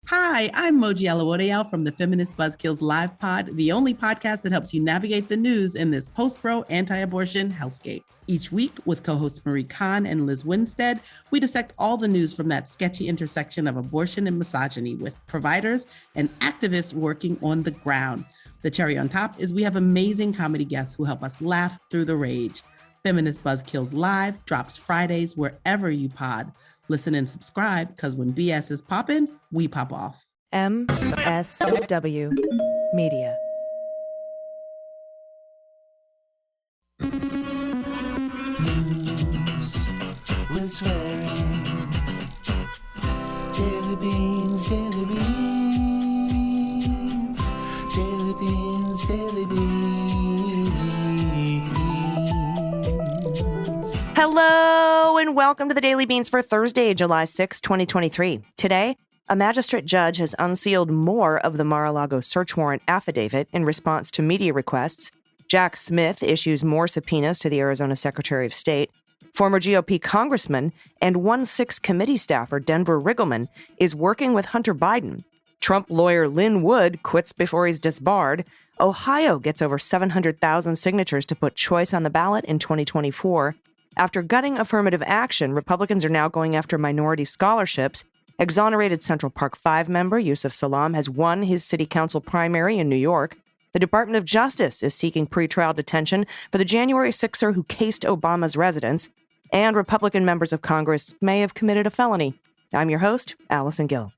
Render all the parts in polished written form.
Hi, I'm Moji Alawodeyal from the Feminist Buzzkills Live Pod, the only podcast that helps you navigate the news in this post-Roe anti-abortion hellscape. Each week, with co-hosts Marie Kahn and Liz Winstead, we dissect all the news from that sketchy intersection of abortion and misogyny with providers and activists working on the ground. The cherry on top is we have amazing comedy guests who help us laugh through the rage. Feminist Buzzkills Live drops Fridays wherever you pod. Listen and subscribe, because when BS is popping, we pop off. MSW Media. News with swearing. Daily beans, daily beans. Daily beans, daily beans. Hello and welcome to the Daily Beans for Thursday, July 6, 2023. Today, a magistrate judge has unsealed more of the Mar-a-Lago search warrant affidavit in response to media requests. Jack Smith issues more subpoenas to the Arizona Secretary of State. Former GOP Congressman and 1-6 committee staffer Denver Riggleman is working with Hunter Biden. Trump lawyer Lin Wood quits before he's disbarred. Ohio gets over 700,000 signatures to put choice on the ballot in 2024. After gutting affirmative action, Republicans are now going after minority scholarships. Exonerated Central Park 5 member Yusef Salaam has won his city council primary in New York. The Department of Justice is seeking pretrial detention for the January 6er who cased Obama's residence. And Republican members of Congress may have committed a felony. I'm your host, Allison Gill.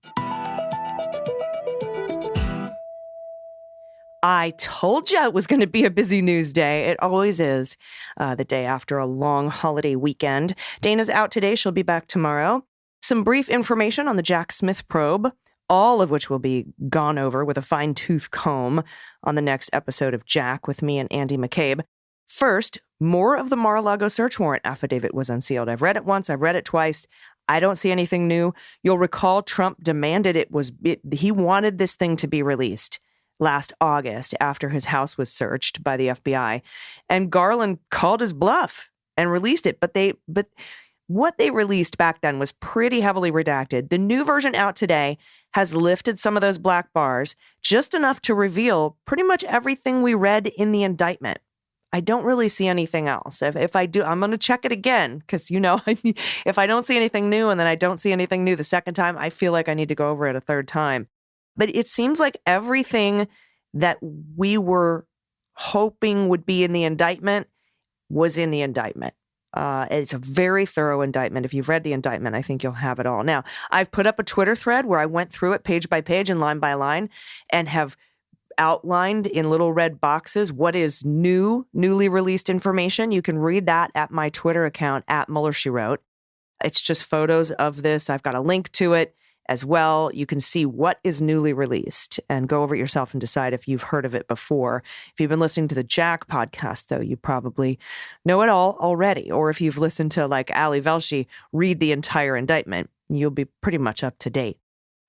I told you it was going to be a busy news day. It always is, the day after a long holiday weekend. Dana's out today. She'll be back tomorrow. Some brief information on the Jack Smith probe, all of which will be gone over with a fine-tooth comb on the next episode of Jack with me and Andy McCabe. First, more of the Mar-a-Lago search warrant affidavit was unsealed. I've read it once. I've read it twice. I don't see anything new. You'll recall Trump demanded he wanted this thing to be released last August after his house was searched by the FBI. And Garland called his bluff and released it. But what they released back then was pretty heavily redacted. The new version out today has lifted some of those black bars, just enough to reveal pretty much everything we read in the indictment. I don't really see anything else. If I do, I'm going to check it again because, if I don't see anything new and then I don't see anything new the second time, I feel like I need to go over it a third time. But it seems like everything that we were hoping would be in the indictment was in the indictment. It's a very thorough indictment. If you've read the indictment, I think you'll have it all. Now, I've put up a Twitter thread where I went through it page by page and line by line and have outlined in little red boxes what is newly released information. You can read that at my Twitter account at Mueller, She Wrote. It's just photos of this. I've got a link to it as well. You can see what is newly released and go over it yourself and decide if you've heard of it before. If you've been listening to the Jack podcast, though, you probably know it all already. Or if you've listened to, like, Ali Velshi read the entire indictment, you'll be pretty much up to date.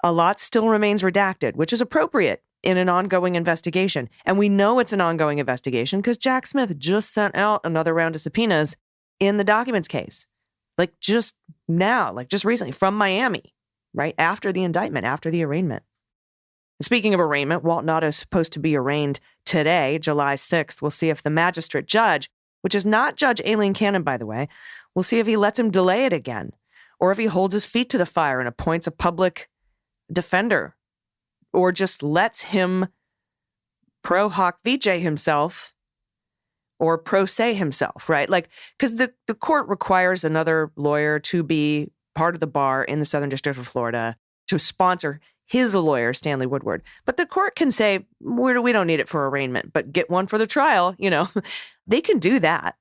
A lot still remains redacted, which is appropriate in an ongoing investigation. And we know it's an ongoing investigation because Jack Smith just sent out another round of subpoenas in the documents case. Like just now, like just recently from Miami. Right after the indictment, after the arraignment. And speaking of arraignment, Walt Nauta is supposed to be arraigned today, July 6th. We'll see if the magistrate judge, which is not Judge Aileen Cannon, by the way, we'll see if he lets him delay it again, or if he holds his feet to the fire and appoints a public defender, or just lets him pro hoc vice himself or pro se himself, right? Like, because the court requires another lawyer to be part of the bar in the Southern District of Florida to sponsor his lawyer, Stanley Woodward. But the court can say, we don't need it for arraignment, but get one for the trial, They can do that.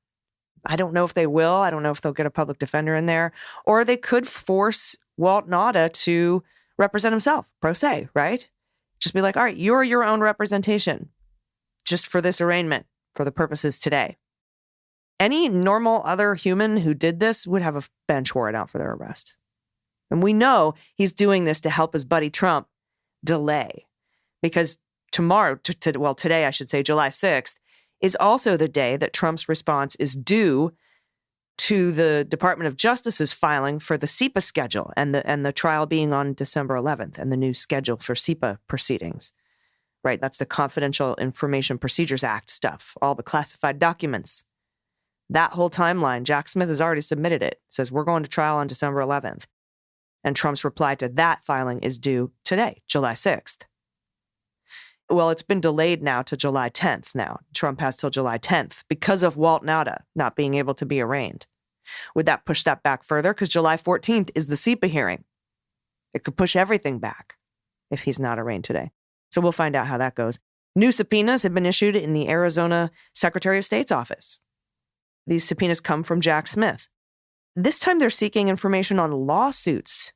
I don't know if they will. I don't know if they'll get a public defender in there. Or they could force Walt Nauta to represent himself, pro se, right? Just be like, all right, you're your own representation just for this arraignment, for the purposes today. Any normal other human who did this would have a bench warrant out for their arrest. And we know he's doing this to help his buddy Trump delay. Because today, I should say, July 6th, is also the day that Trump's response is due to the Department of Justice's filing for the SEPA schedule and the trial being on December 11th and the new schedule for SEPA proceedings. Right, that's the Confidential Information Procedures Act stuff, all the classified documents. That whole timeline, Jack Smith has already submitted it. It says we're going to trial on December 11th. And Trump's reply to that filing is due today, July 6th. Well, it's been delayed now to July 10th now. Trump has till July 10th because of Walt Nauta not being able to be arraigned. Would that push that back further? Because July 14th is the SEPA hearing. It could push everything back if he's not arraigned today. So we'll find out how that goes. New subpoenas have been issued in the Arizona Secretary of State's office. These subpoenas come from Jack Smith. This time they're seeking information on lawsuits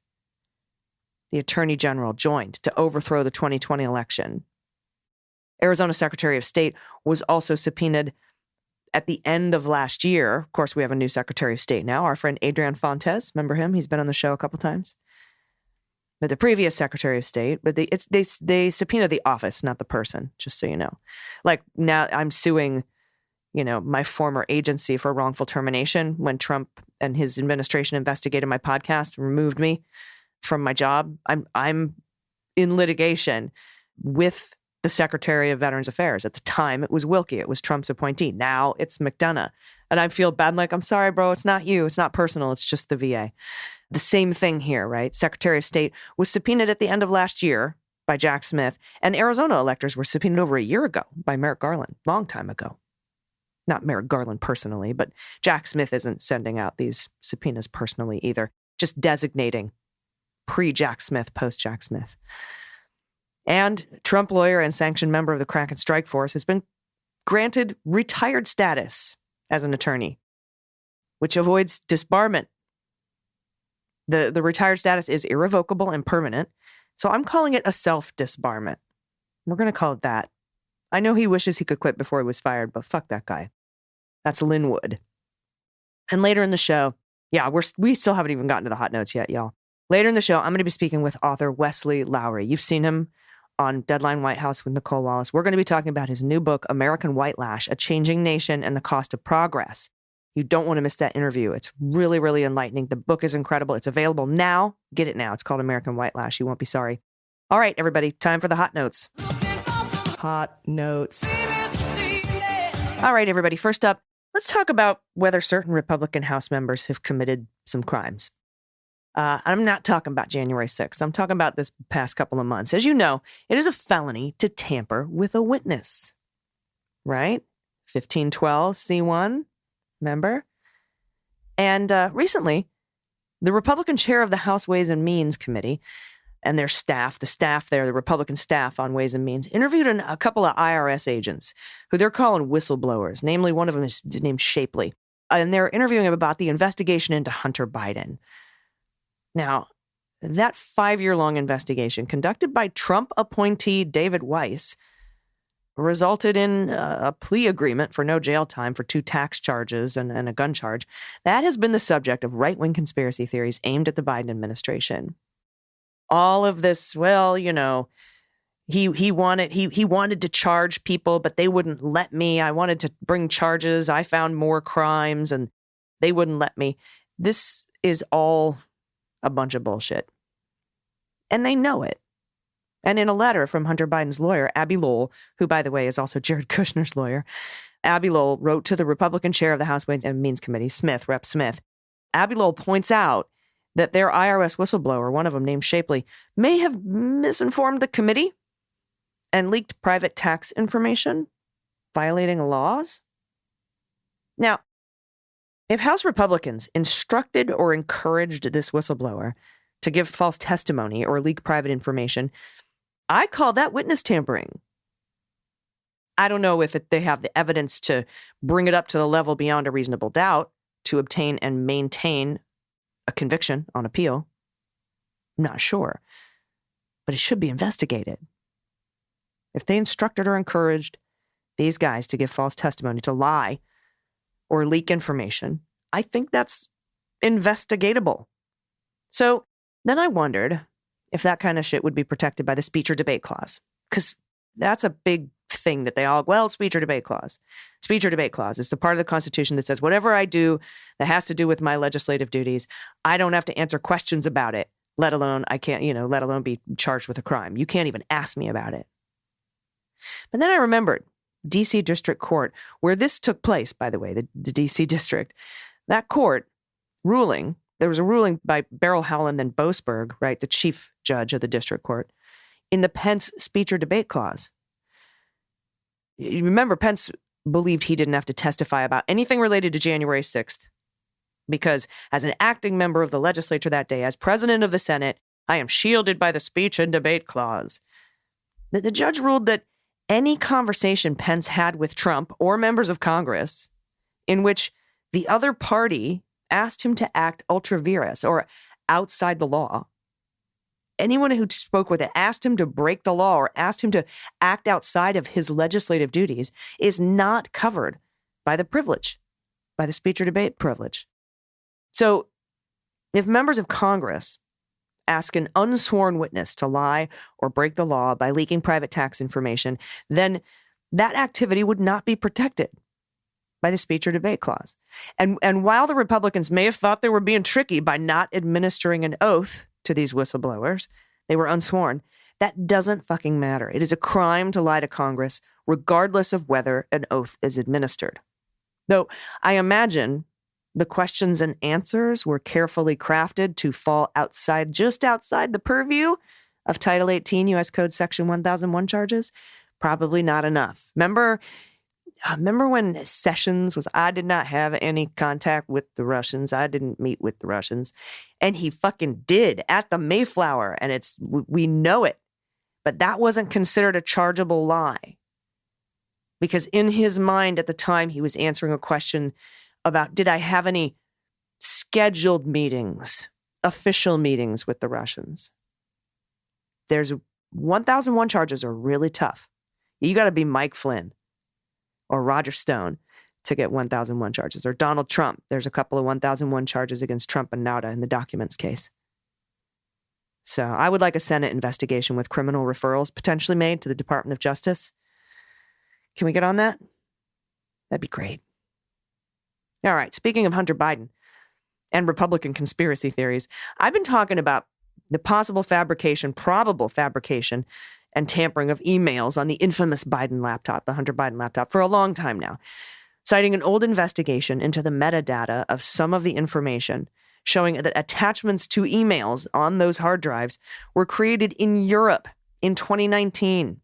the Attorney General joined to overthrow the 2020 election. Arizona Secretary of State was also subpoenaed at the end of last year. Of course, we have a new Secretary of State now, our friend Adrian Fontes. Remember him? He's been on the show a couple times. But the previous Secretary of State, but they subpoena the office, not the person, just so you know. Like now I'm suing, my former agency for wrongful termination when Trump and his administration investigated my podcast, removed me from my job. I'm in litigation with the Secretary of Veterans Affairs. At the time, it was Wilkie. It was Trump's appointee. Now it's McDonough. And I feel bad. I'm like, I'm sorry, bro. It's not you. It's not personal. It's just the VA. The same thing here, right? Secretary of State was subpoenaed at the end of last year by Jack Smith, and Arizona electors were subpoenaed over a year ago by Merrick Garland, long time ago. Not Merrick Garland personally, but Jack Smith isn't sending out these subpoenas personally either, just designating pre-Jack Smith, post-Jack Smith. And Trump lawyer and sanctioned member of the Crack and Strike Force has been granted retired status as an attorney, which avoids disbarment. The retired status is irrevocable and permanent, so I'm calling it a self-disbarment. We're going to call it that. I know he wishes he could quit before he was fired, but fuck that guy. That's Lin Wood. And later in the show, we still haven't even gotten to the hot notes yet, y'all. Later in the show, I'm going to be speaking with author Wesley Lowery. You've seen him on Deadline White House with Nicole Wallace. We're going to be talking about his new book, American White Lash, A Changing Nation and the Cost of Progress. You don't want to miss that interview. It's really, really enlightening. The book is incredible. It's available now. Get it now. It's called American White Lash. You won't be sorry. All right, everybody, time for the hot notes. Hot notes. All right, everybody, first up, let's talk about whether certain Republican House members have committed some crimes. I'm not talking about January 6th. I'm talking about this past couple of months. As you know, it is a felony to tamper with a witness, right? 1512 C1, remember? And recently, the Republican chair of the House Ways and Means Committee and their staff, the Republican staff on Ways and Means, interviewed a couple of IRS agents who they're calling whistleblowers. Namely, one of them is named Shapley. And they're interviewing him about the investigation into Hunter Biden. Now, that 5-year-long investigation conducted by Trump appointee David Weiss resulted in a plea agreement for no jail time for 2 tax charges and a gun charge. That has been the subject of right-wing conspiracy theories aimed at the Biden administration. All of this, well, he wanted to charge people, but they wouldn't let me. I wanted to bring charges. I found more crimes and they wouldn't let me. This is all a bunch of bullshit. And they know it. And in a letter from Hunter Biden's lawyer, Abby Lowell, who, by the way, is also Jared Kushner's lawyer, Abby Lowell wrote to the Republican chair of the House Ways and Means Committee, Rep. Smith. Abby Lowell points out that their IRS whistleblower, one of them named Shapley, may have misinformed the committee and leaked private tax information, violating laws. Now, if House Republicans instructed or encouraged this whistleblower to give false testimony or leak private information, I call that witness tampering. I don't know if they have the evidence to bring it up to the level beyond a reasonable doubt to obtain and maintain a conviction on appeal. I'm not sure. But it should be investigated. If they instructed or encouraged these guys to give false testimony, to lie, or leak information, I think that's investigatable. So then I wondered if that kind of shit would be protected by the speech or debate clause, because that's a big thing that they all, well, speech or debate clause. Speech or debate clause is the part of the Constitution that says whatever I do that has to do with my legislative duties, I don't have to answer questions about it, let alone let alone be charged with a crime. You can't even ask me about it. But then I remembered D.C. District Court, where this took place, by the way, the D.C. District, that court ruling, there was a ruling by Beryl Howland and Boasberg, right, the chief judge of the district court, in the Pence speech or debate clause. You remember, Pence believed he didn't have to testify about anything related to January 6th because as an acting member of the legislature that day, as president of the Senate, I am shielded by the speech and debate clause. The judge ruled that any conversation Pence had with Trump or members of Congress in which the other party asked him to act ultra vires or outside the law, anyone who spoke with it, asked him to break the law or asked him to act outside of his legislative duties, is not covered by the privilege, by the speech or debate privilege. So if members of Congress ask an unsworn witness to lie or break the law by leaking private tax information, then that activity would not be protected by the speech or debate clause. And while the Republicans may have thought they were being tricky by not administering an oath to these whistleblowers, they were unsworn, that doesn't fucking matter. It is a crime to lie to Congress, regardless of whether an oath is administered. Though I imagine the questions and answers were carefully crafted to fall just outside the purview of Title 18 U.S. Code Section 1001 charges. Probably not enough. Remember when Sessions was, I did not have any contact with the Russians. I didn't meet with the Russians. And he fucking did at the Mayflower. And we know it. But that wasn't considered a chargeable lie. Because in his mind at the time, he was answering a question about, did I have any scheduled meetings, official meetings with the Russians? There's 1001 charges are really tough. You got to be Mike Flynn or Roger Stone to get 1001 charges, or Donald Trump. There's a couple of 1001 charges against Trump and Nauta in the documents case. So I would like a Senate investigation with criminal referrals potentially made to the Department of Justice. Can we get on that? That'd be great. All right, speaking of Hunter Biden and Republican conspiracy theories, I've been talking about the probable fabrication and tampering of emails on the infamous Biden laptop, the Hunter Biden laptop, for a long time now, citing an old investigation into the metadata of some of the information showing that attachments to emails on those hard drives were created in Europe in 2019,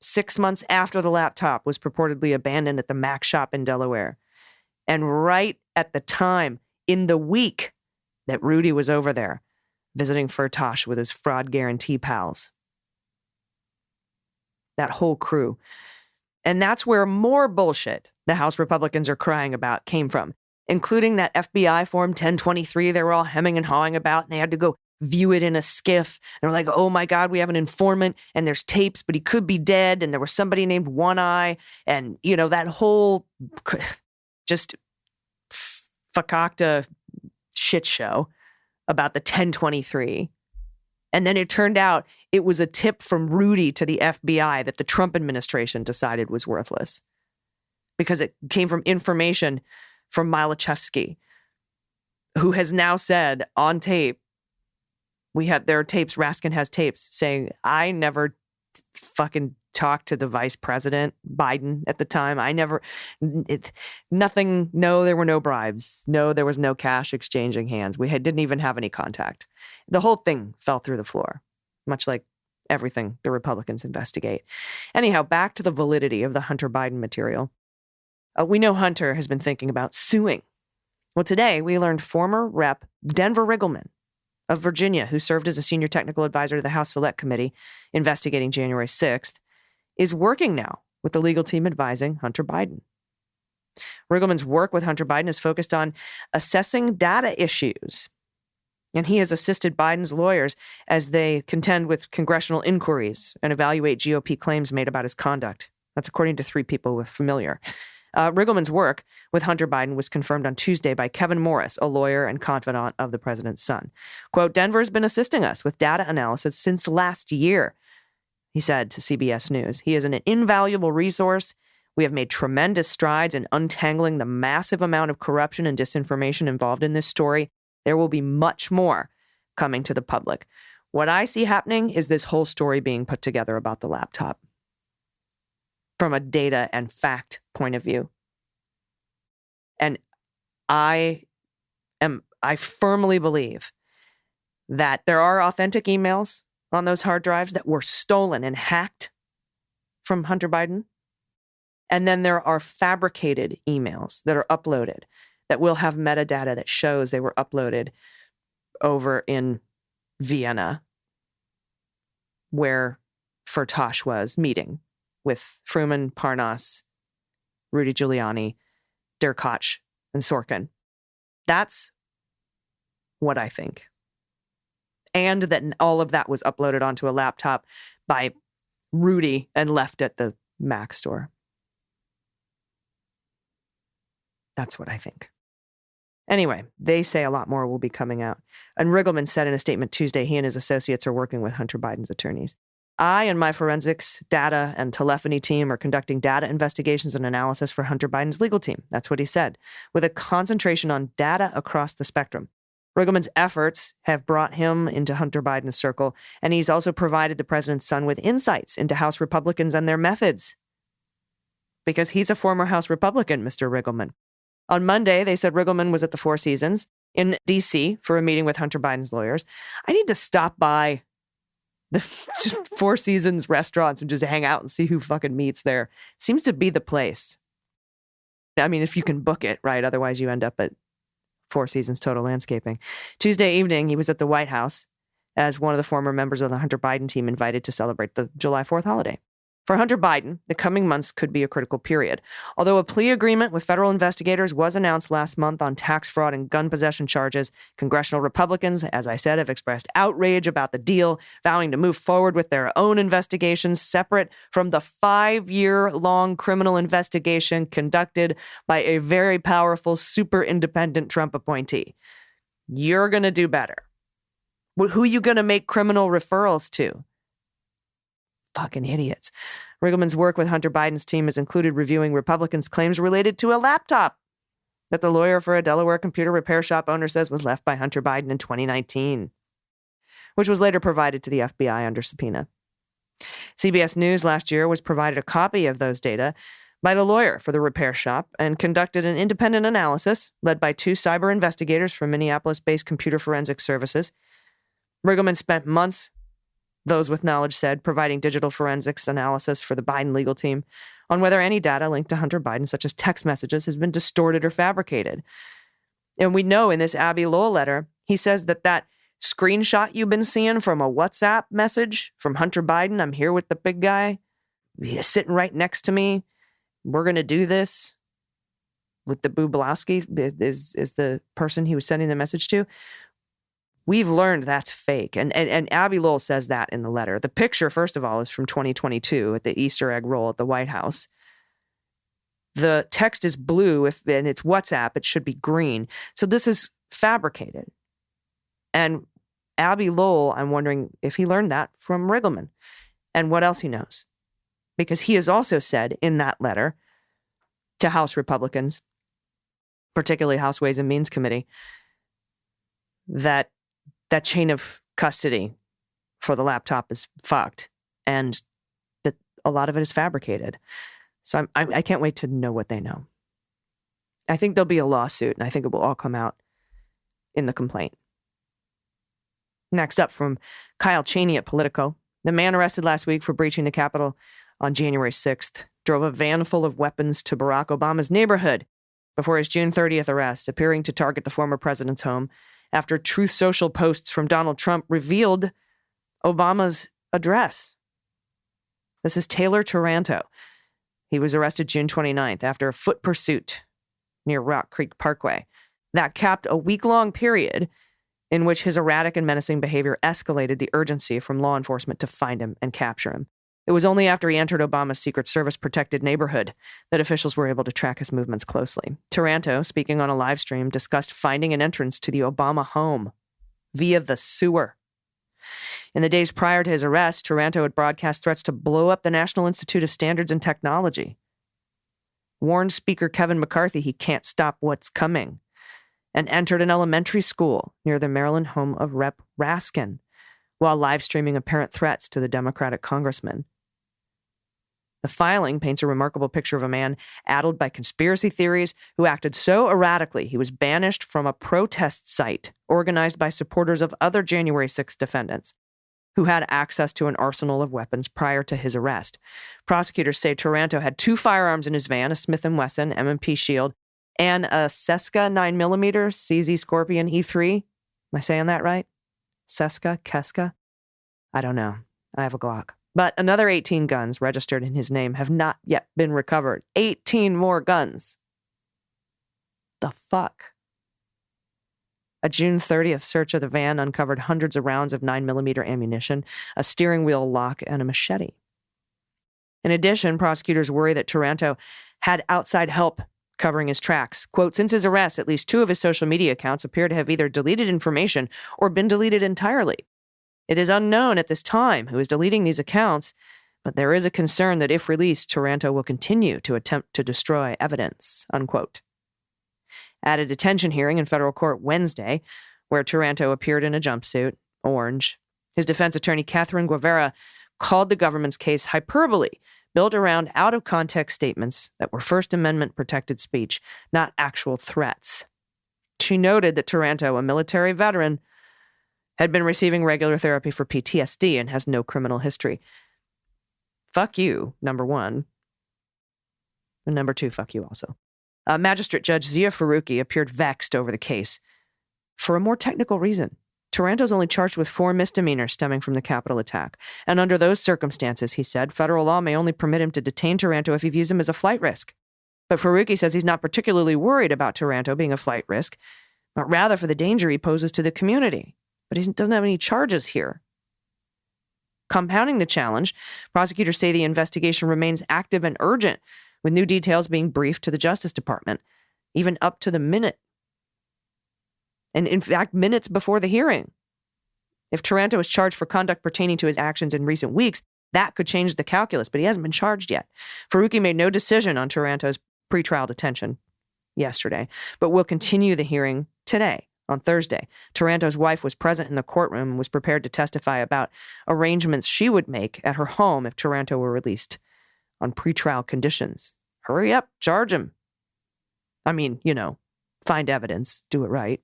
6 months after the laptop was purportedly abandoned at the Mac shop in Delaware. And right at the time, in the week that Rudy was over there, visiting Firtash with his fraud guarantee pals. That whole crew. And that's where more bullshit the House Republicans are crying about came from, including that FBI Form 1023 they were all hemming and hawing about, and they had to go view it in a skiff. And they're like, oh my God, we have an informant, and there's tapes, but he could be dead, and there was somebody named One Eye, and, that whole just fakakta shit show about the 1023. And then it turned out it was a tip from Rudy to the FBI that the Trump administration decided was worthless because it came from information from Malachevsky, who has now said on tape, there are tapes, Raskin has tapes saying, I never fucking talked to the vice president, Biden, at the time. No, there were no bribes. No, there was no cash exchanging hands. We didn't even have any contact. The whole thing fell through the floor, much like everything the Republicans investigate. Anyhow, back to the validity of the Hunter Biden material. We know Hunter has been thinking about suing. Well, today we learned former Rep. Denver Riggleman of Virginia, who served as a senior technical advisor to the House Select Committee investigating January 6th, is working now with the legal team advising Hunter Biden. Riggleman's work with Hunter Biden is focused on assessing data issues, and he has assisted Biden's lawyers as they contend with congressional inquiries and evaluate GOP claims made about his conduct. That's according to 3 people with familiar. Riggleman's work with Hunter Biden was confirmed on Tuesday by Kevin Morris, a lawyer and confidant of the president's son. Quote, Denver's been assisting us with data analysis since last year. he said to CBS News. He is an invaluable resource. We have made tremendous strides in untangling the massive amount of corruption and disinformation involved in this story. There will be much more coming to the public. What I see happening is this whole story being put together about the laptop from a data and fact point of view. And I firmly believe that there are authentic emails on those hard drives that were stolen and hacked from Hunter Biden. And then there are fabricated emails that are uploaded that will have metadata that shows they were uploaded over in Vienna, where Firtash was meeting with Fruman, Parnas, Rudy Giuliani, Derkach, and Sorkin. That's what I think. And that all of that was uploaded onto a laptop by Rudy and left at the Mac store. That's what I think. Anyway, they say a lot more will be coming out. And Riggleman said in a statement Tuesday he and his associates are working with Hunter Biden's attorneys. I and my forensics, data, and telephony team are conducting data investigations and analysis for Hunter Biden's legal team. That's what he said, with a concentration on data across the spectrum. Riggleman's efforts have brought him into Hunter Biden's circle, and he's also provided the president's son with insights into House Republicans and their methods. Because he's a former House Republican, Mr. Riggleman. On Monday, they said Riggleman was at the Four Seasons in D.C. for a meeting with Hunter Biden's lawyers. I need to stop by the just Four Seasons restaurants and just hang out and see who fucking meets there. Seems to be the place. I mean, if you can book it, right? Otherwise, you end up at Four Seasons Total Landscaping. Tuesday evening, he was at the White House as one of the former members of the Hunter Biden team invited to celebrate the July 4th holiday. For Hunter Biden, the coming months could be a critical period. Although a plea agreement with federal investigators was announced last month on tax fraud and gun possession charges, congressional Republicans, as I said, have expressed outrage about the deal, vowing to move forward with their own investigations separate from the 5-year-long criminal investigation conducted by a very powerful, super independent Trump appointee. You're going to do better. Who are you going to make criminal referrals to? Fucking idiots. Riggleman's work with Hunter Biden's team has included reviewing Republicans' claims related to a laptop that the lawyer for a Delaware computer repair shop owner says was left by Hunter Biden in 2019, which was later provided to the FBI under subpoena. CBS News last year was provided a copy of those data by the lawyer for the repair shop and conducted an independent analysis led by 2 cyber investigators from Minneapolis-based Computer Forensic Services. Riggleman spent months, those with knowledge said, providing digital forensics analysis for the Biden legal team on whether any data linked to Hunter Biden, such as text messages, has been distorted or fabricated. And we know in this Abby Lowell letter, he says that screenshot you've been seeing from a WhatsApp message from Hunter Biden, I'm here with the big guy, he's sitting right next to me, we're going to do this, with the Bublowski is the person he was sending the message to. We've learned that's fake. And Abby Lowell says that in the letter. The picture, first of all, is from 2022 at the Easter egg roll at the White House. The text is blue, and it's WhatsApp, it should be green. So this is fabricated. And Abby Lowell, I'm wondering if he learned that from Riggleman and what else he knows. Because he has also said in that letter to House Republicans, particularly House Ways and Means Committee, that chain of custody for the laptop is fucked and that a lot of it is fabricated. So I can't wait to know what they know. I think there'll be a lawsuit, and I think it will all come out in the complaint. Next up, from Kyle Cheney at Politico, the man arrested last week for breaching the Capitol on January 6th drove a van full of weapons to Barack Obama's neighborhood before his June 30th arrest, appearing to target the former president's home after Truth Social posts from Donald Trump revealed Obama's address. This is Taylor Taranto. He was arrested June 29th after a foot pursuit near Rock Creek Parkway. That capped a week-long period in which his erratic and menacing behavior escalated the urgency from law enforcement to find him and capture him. It was only after he entered Obama's Secret Service-protected neighborhood that officials were able to track his movements closely. Taranto, speaking on a live stream, discussed finding an entrance to the Obama home via the sewer. In the days prior to his arrest, Taranto had broadcast threats to blow up the National Institute of Standards and Technology, warned Speaker Kevin McCarthy he can't stop what's coming, and entered an elementary school near the Maryland home of Rep. Raskin while live streaming apparent threats to the Democratic congressman. The filing paints a remarkable picture of a man addled by conspiracy theories who acted so erratically he was banished from a protest site organized by supporters of other January 6th defendants who had access to an arsenal of weapons prior to his arrest. Prosecutors say Taranto had 2 firearms in his van, a Smith & Wesson M&P Shield and a Seska 9mm CZ Scorpion E3. Am I saying that right? Keska? I don't know. I have a Glock. But another 18 guns registered in his name have not yet been recovered. 18 more guns. The fuck? A June 30th search of the van uncovered hundreds of rounds of 9mm ammunition, a steering wheel lock, and a machete. In addition, prosecutors worry that Taranto had outside help covering his tracks. Quote, since his arrest, at least 2 of his social media accounts appear to have either deleted information or been deleted entirely. It is unknown at this time who is deleting these accounts, but there is a concern that if released, Taranto will continue to attempt to destroy evidence, unquote. At a detention hearing in federal court Wednesday, where Taranto appeared in a jumpsuit, orange, his defense attorney, Catherine Guevara, called the government's case hyperbole, built around out-of-context statements that were First Amendment-protected speech, not actual threats. She noted that Taranto, a military veteran, had been receiving regular therapy for PTSD and has no criminal history. Fuck you, number 1. And number 2, fuck you also. Magistrate Judge Zia Faruqi appeared vexed over the case for a more technical reason. Taranto's only charged with 4 misdemeanors stemming from the Capitol attack. And under those circumstances, he said, federal law may only permit him to detain Taranto if he views him as a flight risk. But Faruqi says he's not particularly worried about Taranto being a flight risk, but rather for the danger he poses to the community. But he doesn't have any charges here. Compounding the challenge, prosecutors say the investigation remains active and urgent, with new details being briefed to the Justice Department, even up to the minute. And in fact, minutes before the hearing. If Taranto is charged for conduct pertaining to his actions in recent weeks, that could change the calculus, but he hasn't been charged yet. Faruqi made no decision on Taranto's pretrial detention yesterday, but will continue the hearing today. On Thursday, Taranto's wife was present in the courtroom and was prepared to testify about arrangements she would make at her home if Taranto were released on pretrial conditions. Hurry up, charge him. I mean, find evidence, do it right.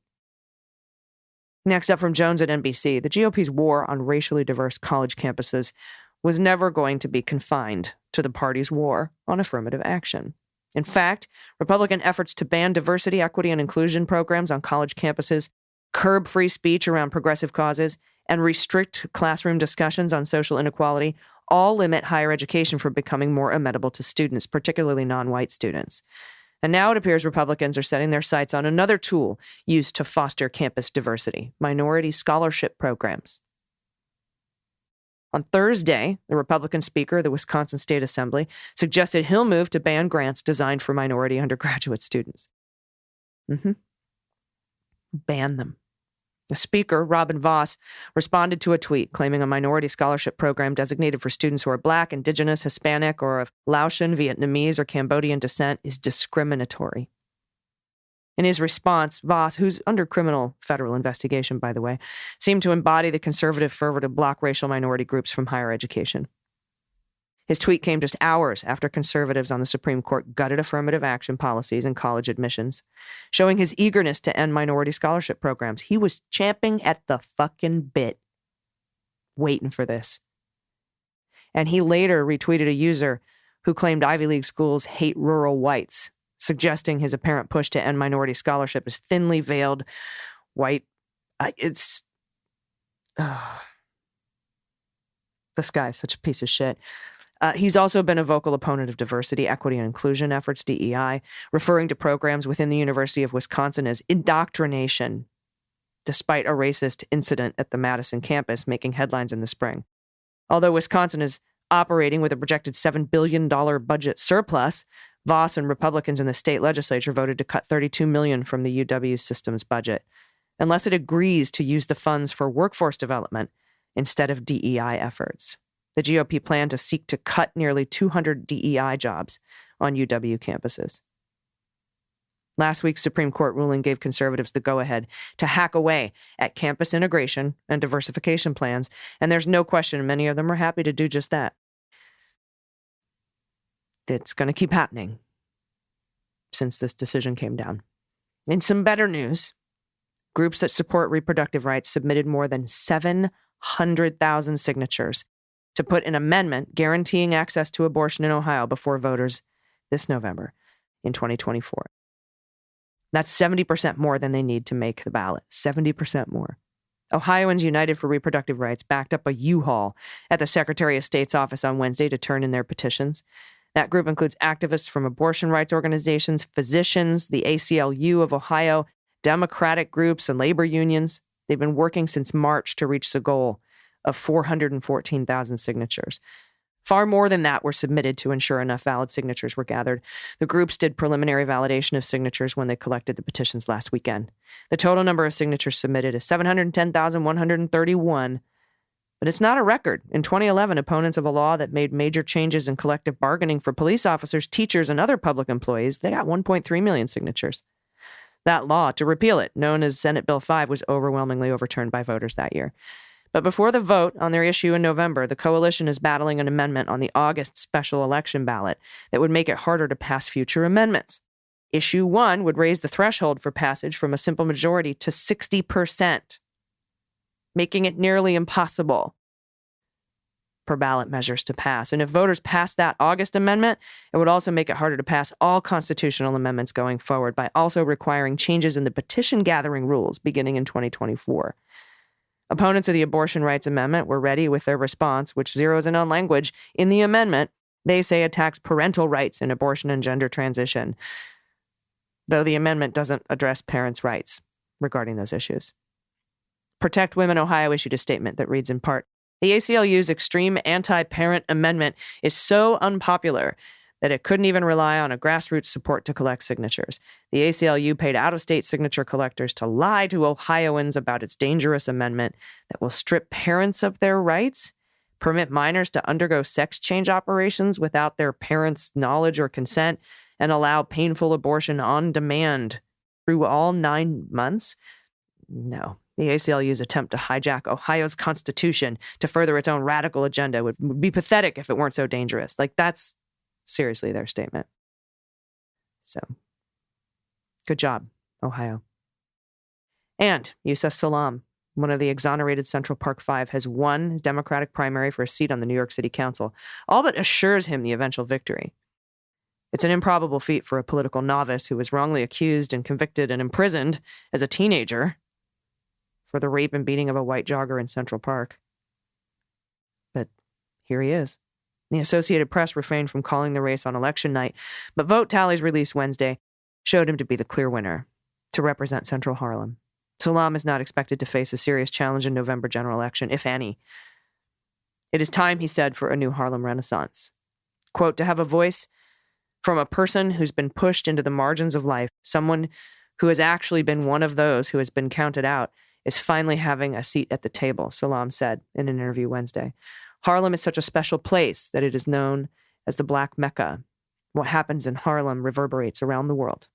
Next up from Jones at NBC, the GOP's war on racially diverse college campuses was never going to be confined to the party's war on affirmative action. In fact, Republican efforts to ban diversity, equity, and inclusion programs on college campuses, curb free speech around progressive causes, and restrict classroom discussions on social inequality all limit higher education from becoming more amenable to students, particularly non-white students. And now it appears Republicans are setting their sights on another tool used to foster campus diversity: minority scholarship programs. On Thursday, the Republican Speaker of the Wisconsin State Assembly suggested he'll move to ban grants designed for minority undergraduate students. Ban them. The Speaker, Robin Vos, responded to a tweet claiming a minority scholarship program designated for students who are Black, Indigenous, Hispanic, or of Laotian, Vietnamese, or Cambodian descent is discriminatory. In his response, Vos, who's under criminal federal investigation, by the way, seemed to embody the conservative fervor to block racial minority groups from higher education. His tweet came just hours after conservatives on the Supreme Court gutted affirmative action policies in college admissions, showing his eagerness to end minority scholarship programs. He was champing at the fucking bit, waiting for this. And he later retweeted a user who claimed Ivy League schools hate rural whites, suggesting his apparent push to end minority scholarship is thinly veiled white. This guy is such a piece of shit. He's also been a vocal opponent of diversity, equity, and inclusion efforts, DEI, referring to programs within the University of Wisconsin as indoctrination, despite a racist incident at the Madison campus making headlines in the spring. Although Wisconsin is operating with a projected $7 billion budget surplus, Vos and Republicans in the state legislature voted to cut $32 million from the UW system's budget, unless it agrees to use the funds for workforce development instead of DEI efforts. The GOP plan to seek to cut nearly 200 DEI jobs on UW campuses. Last week's Supreme Court ruling gave conservatives the go-ahead to hack away at campus integration and diversification plans, and there's no question many of them are happy to do just that. It's going to keep happening since this decision came down. In some better news, groups that support reproductive rights submitted more than 700,000 signatures to put an amendment guaranteeing access to abortion in Ohio before voters this November in 2024. That's 70% more than they need to make the ballot. 70% more. Ohioans United for Reproductive Rights backed up a U-Haul at the Secretary of State's office on Wednesday to turn in their petitions. That group includes activists from abortion rights organizations, physicians, the ACLU of Ohio, Democratic groups, and labor unions. They've been working since March to reach the goal of 414,000 signatures. Far more than that were submitted to ensure enough valid signatures were gathered. The groups did preliminary validation of signatures when they collected the petitions last weekend. The total number of signatures submitted is 710,131, but it's not a record. In 2011, opponents of a law that made major changes in collective bargaining for police officers, teachers, and other public employees, they got 1.3 million signatures. That law, to repeal it, known as Senate Bill 5, was overwhelmingly overturned by voters that year. But before the vote on their issue in November, the coalition is battling an amendment on the August special election ballot that would make it harder to pass future amendments. Issue 1 would raise the threshold for passage from a simple majority to 60%, making it nearly impossible for ballot measures to pass. And if voters pass that August amendment, it would also make it harder to pass all constitutional amendments going forward by also requiring changes in the petition gathering rules beginning in 2024. Opponents of the abortion rights amendment were ready with their response, which zeroes in on language in the amendment they say attacks parental rights in abortion and gender transition, though the amendment doesn't address parents' rights regarding those issues. Protect Women Ohio issued a statement that reads in part, "The ACLU's extreme anti-parent amendment is so unpopular that it couldn't even rely on a grassroots support to collect signatures. The ACLU paid out-of-state signature collectors to lie to Ohioans about its dangerous amendment that will strip parents of their rights, permit minors to undergo sex change operations without their parents' knowledge or consent, and allow painful abortion on demand through all 9 months." No. The ACLU's attempt to hijack Ohio's constitution to further its own radical agenda would be pathetic if it weren't so dangerous. That's seriously their statement. So, good job, Ohio. And Yusef Salaam, one of the exonerated Central Park Five, has won his Democratic primary for a seat on the New York City Council, all but assures him the eventual victory. It's an improbable feat for a political novice who was wrongly accused and convicted and imprisoned as a teenager for the rape and beating of a white jogger in Central Park. But here he is. The Associated Press refrained from calling the race on election night, but vote tallies released Wednesday showed him to be the clear winner to represent Central Harlem. Salaam is not expected to face a serious challenge in November general election, if any. It is time, he said, for a new Harlem renaissance. Quote, "To have a voice from a person who's been pushed into the margins of life, someone who has actually been one of those who has been counted out, is finally having a seat at the table," Salaam said in an interview Wednesday. "Harlem is such a special place that it is known as the Black Mecca. What happens in Harlem reverberates around the world."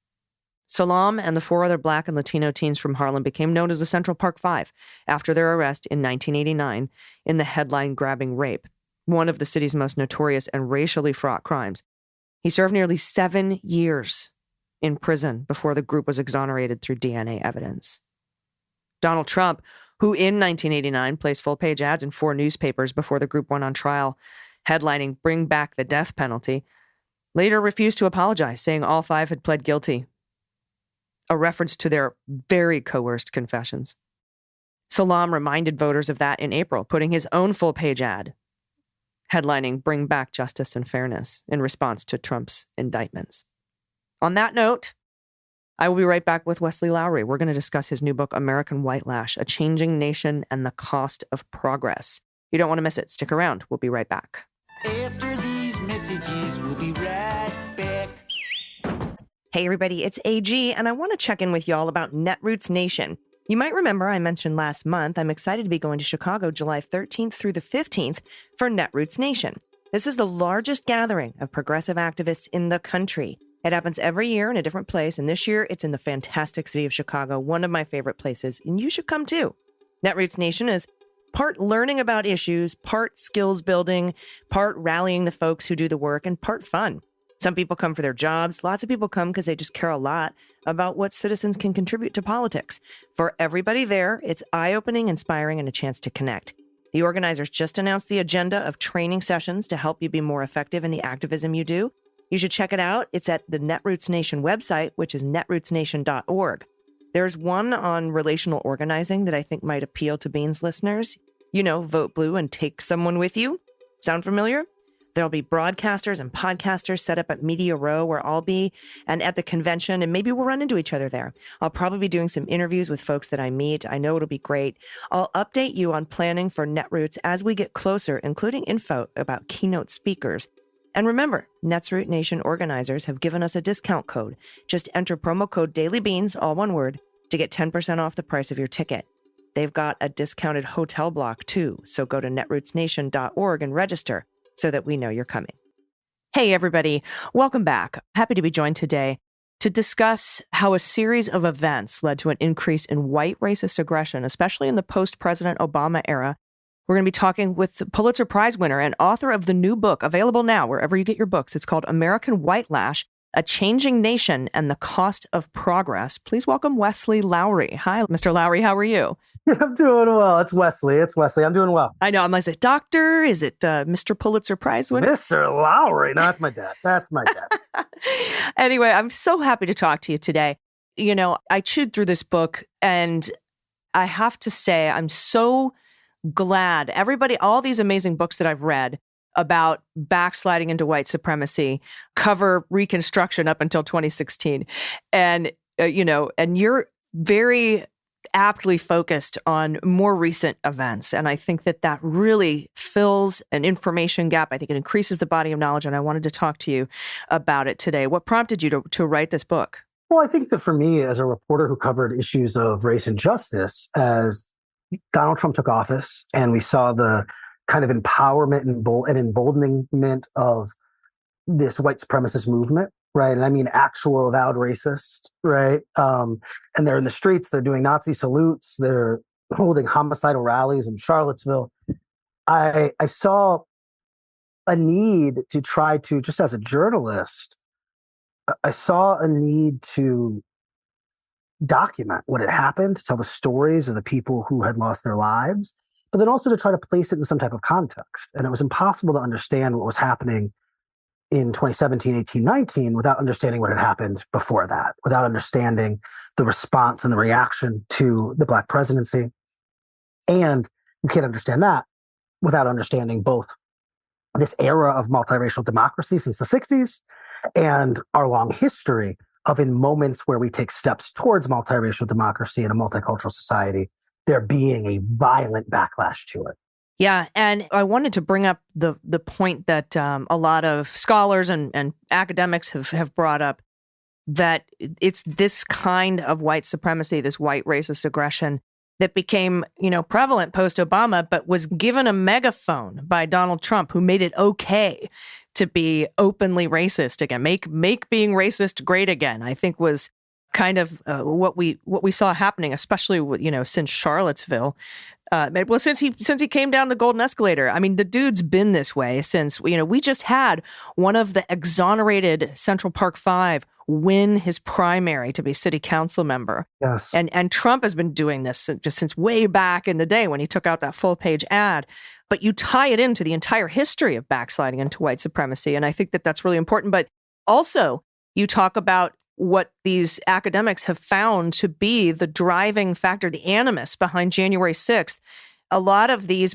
Salaam and the 4 other Black and Latino teens from Harlem became known as the Central Park Five after their arrest in 1989 in the headline-grabbing rape, one of the city's most notorious and racially fraught crimes. He served nearly 7 years in prison before the group was exonerated through DNA evidence. Donald Trump, who in 1989 placed full-page ads in 4 newspapers before the group went on trial, headlining "Bring Back the Death Penalty," later refused to apologize, saying all 5 had pled guilty, a reference to their very coerced confessions. Salaam reminded voters of that in April, putting his own full-page ad, headlining "Bring Back Justice and Fairness," in response to Trump's indictments. On that note, I will be right back with Wesley Lowery. We're going to discuss his new book, American White Lash, A Changing Nation and the Cost of Progress. You don't want to miss it. Stick around. We'll be right back. After these messages, we'll be right back. Hey, everybody, it's AG, and I want to check in with y'all about Netroots Nation. You might remember I mentioned last month I'm excited to be going to Chicago July 13th through the 15th for Netroots Nation. This is the largest gathering of progressive activists in the country. It happens every year in a different place, and this year it's in the fantastic city of Chicago, one of my favorite places, and you should come too. Netroots Nation is part learning about issues, part skills building, part rallying the folks who do the work, and part fun. Some people come for their jobs. Lots of people come because they just care a lot about what citizens can contribute to politics. For everybody there, it's eye-opening, inspiring, and a chance to connect. The organizers just announced the agenda of training sessions to help you be more effective in the activism you do. You should check it out. It's at the Netroots Nation website, which is netrootsnation.org. There's one on relational organizing that I think might appeal to Beans listeners. You know, vote blue and take someone with you. Sound familiar? There'll be broadcasters and podcasters set up at Media Row where I'll be and at the convention, and maybe we'll run into each other there. I'll probably be doing some interviews with folks that I meet. I know it'll be great. I'll update you on planning for Netroots as we get closer, including info about keynote speakers. And remember, Netroots Nation organizers have given us a discount code. Just enter promo code DailyBeans, all one word, to get 10% off the price of your ticket. They've got a discounted hotel block too, so go to netrootsnation.org and register so that we know you're coming. Hey, everybody. Welcome back. Happy to be joined today to discuss how a series of events led to an increase in white racist aggression, especially in the post-President Obama era. We're going to be talking with the Pulitzer Prize winner and author of the new book, available now wherever you get your books. It's called American White Lash, A Changing Nation and the Cost of Progress. Please welcome Wesley Lowery. Hi, Mr. Lowery. How are you? I'm doing well. It's Wesley. I'm doing well. I know. Is it doctor? Is it Mr. Pulitzer Prize winner? Mr. Lowery. No, that's my dad. That's my dad. Anyway, I'm so happy to talk to you today. You know, I chewed through this book and I have to say I'm so glad all these amazing books that I've read about backsliding into white supremacy cover Reconstruction up until 2016. And, and you're very aptly focused on more recent events. And I think that really fills an information gap. I think it increases the body of knowledge. And I wanted to talk to you about it today. What prompted you to write this book? Well, I think that for me, as a reporter who covered issues of race and justice, as Donald Trump took office and we saw the kind of empowerment and emboldenment of this white supremacist movement, right? And I mean actual avowed racist, right? And they're in the streets, they're doing Nazi salutes, they're holding homicidal rallies in Charlottesville. I saw a need to try to, just as a journalist, I saw a need to document what had happened, to tell the stories of the people who had lost their lives, but then also to try to place it in some type of context. And it was impossible to understand what was happening in 2017, 18, 19 without understanding what had happened before that, without understanding the response and the reaction to the Black presidency. And you can't understand that without understanding both this era of multiracial democracy since the 60s and our long history of, in moments where we take steps towards multiracial democracy and a multicultural society, there being a violent backlash to it. Yeah, and I wanted to bring up the point that a lot of scholars and academics have brought up, that it's this kind of white supremacy, this white racist aggression that became, prevalent post-Obama, but was given a megaphone by Donald Trump, who made it okay to be openly racist again, make being racist great again. I think was kind of what we saw happening, especially since Charlottesville. Since he came down the golden escalator. I mean, the dude's been this way since, we just had one of the exonerated Central Park Five win his primary to be city council member. Yes. And Trump has been doing this just since way back in the day when he took out that full page ad. But you tie it into the entire history of backsliding into white supremacy. And I think that's really important. But also, you talk about what these academics have found to be the driving factor, the animus behind January 6th.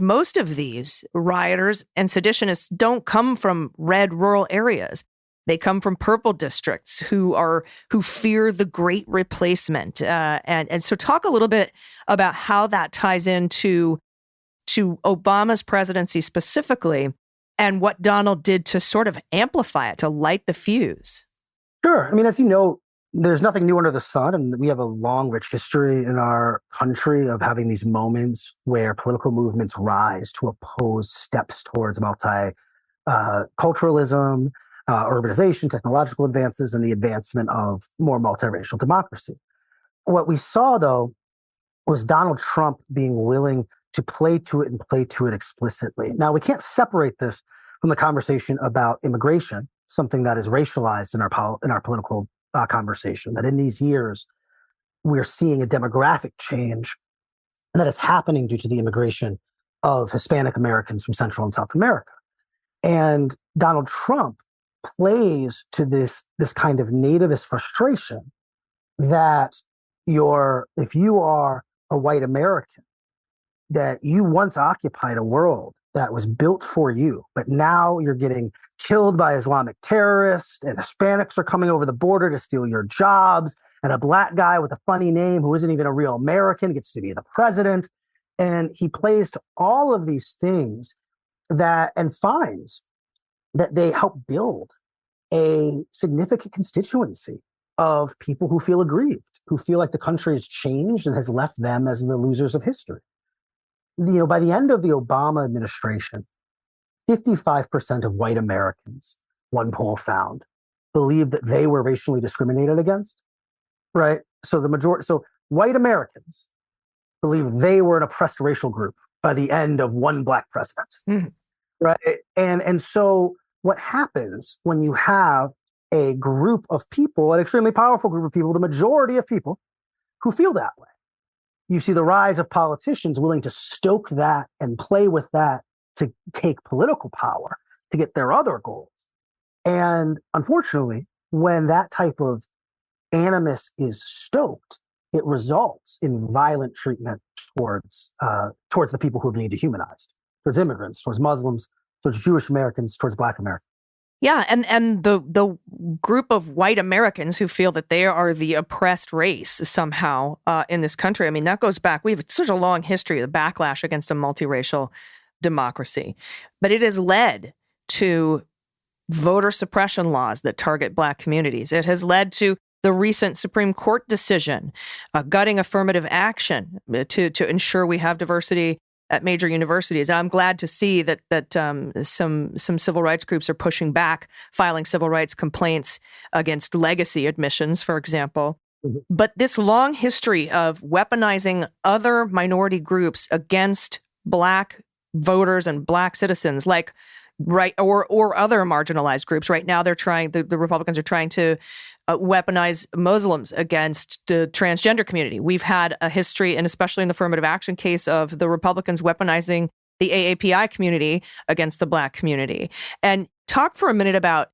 Most of these rioters and seditionists don't come from red rural areas. They come from purple districts who fear the great replacement. And so talk a little bit about how that ties into Obama's presidency specifically and what Donald did to sort of amplify it, to light the fuse. Sure. I mean, as you know, there's nothing new under the sun, and we have a long, rich history in our country of having these moments where political movements rise to oppose steps towards multiculturalism, urbanization, technological advances, and the advancement of more multiracial democracy. What we saw, though, was Donald Trump being willing to play to it and play to it explicitly. Now, we can't separate this from the conversation about immigration, something that is racialized in our political conversation, that in these years, we're seeing a demographic change that is happening due to the immigration of Hispanic Americans from Central and South America. And Donald Trump plays to this kind of nativist frustration that if you are a white American, that you once occupied a world that was built for you, but now you're getting killed by Islamic terrorists, and Hispanics are coming over the border to steal your jobs, and a black guy with a funny name who isn't even a real American gets to be the president. And he plays to all of these things and finds that they help build a significant constituency of people who feel aggrieved, who feel like the country has changed and has left them as the losers of history. By the end of the Obama administration, 55% of white Americans, one poll found, believed that they were racially discriminated against, right? So white Americans believe they were an oppressed racial group by the end of one black president, right? And so what happens when you have a group of people, an extremely powerful group of people, the majority of people who feel that way? You see the rise of politicians willing to stoke that and play with that to take political power to get their other goals. And unfortunately, when that type of animus is stoked, it results in violent treatment towards the people who are being dehumanized, towards immigrants, towards Muslims, towards Jewish Americans, towards Black Americans. Yeah, and the group of white Americans who feel that they are the oppressed race somehow in this country. I mean, that goes back. We have such a long history of the backlash against a multiracial democracy, but it has led to voter suppression laws that target Black communities. It has led to the recent Supreme Court decision gutting affirmative action to ensure we have diversity at major universities. And I'm glad to see that some civil rights groups are pushing back, filing civil rights complaints against legacy admissions, for example. Mm-hmm. But this long history of weaponizing other minority groups against Black voters and Black citizens, like or other marginalized groups. Right now, the Republicans are trying to weaponize Muslims against the transgender community. We've had a history, and especially in the affirmative action case, of the Republicans weaponizing the AAPI community against the Black community. And talk for a minute about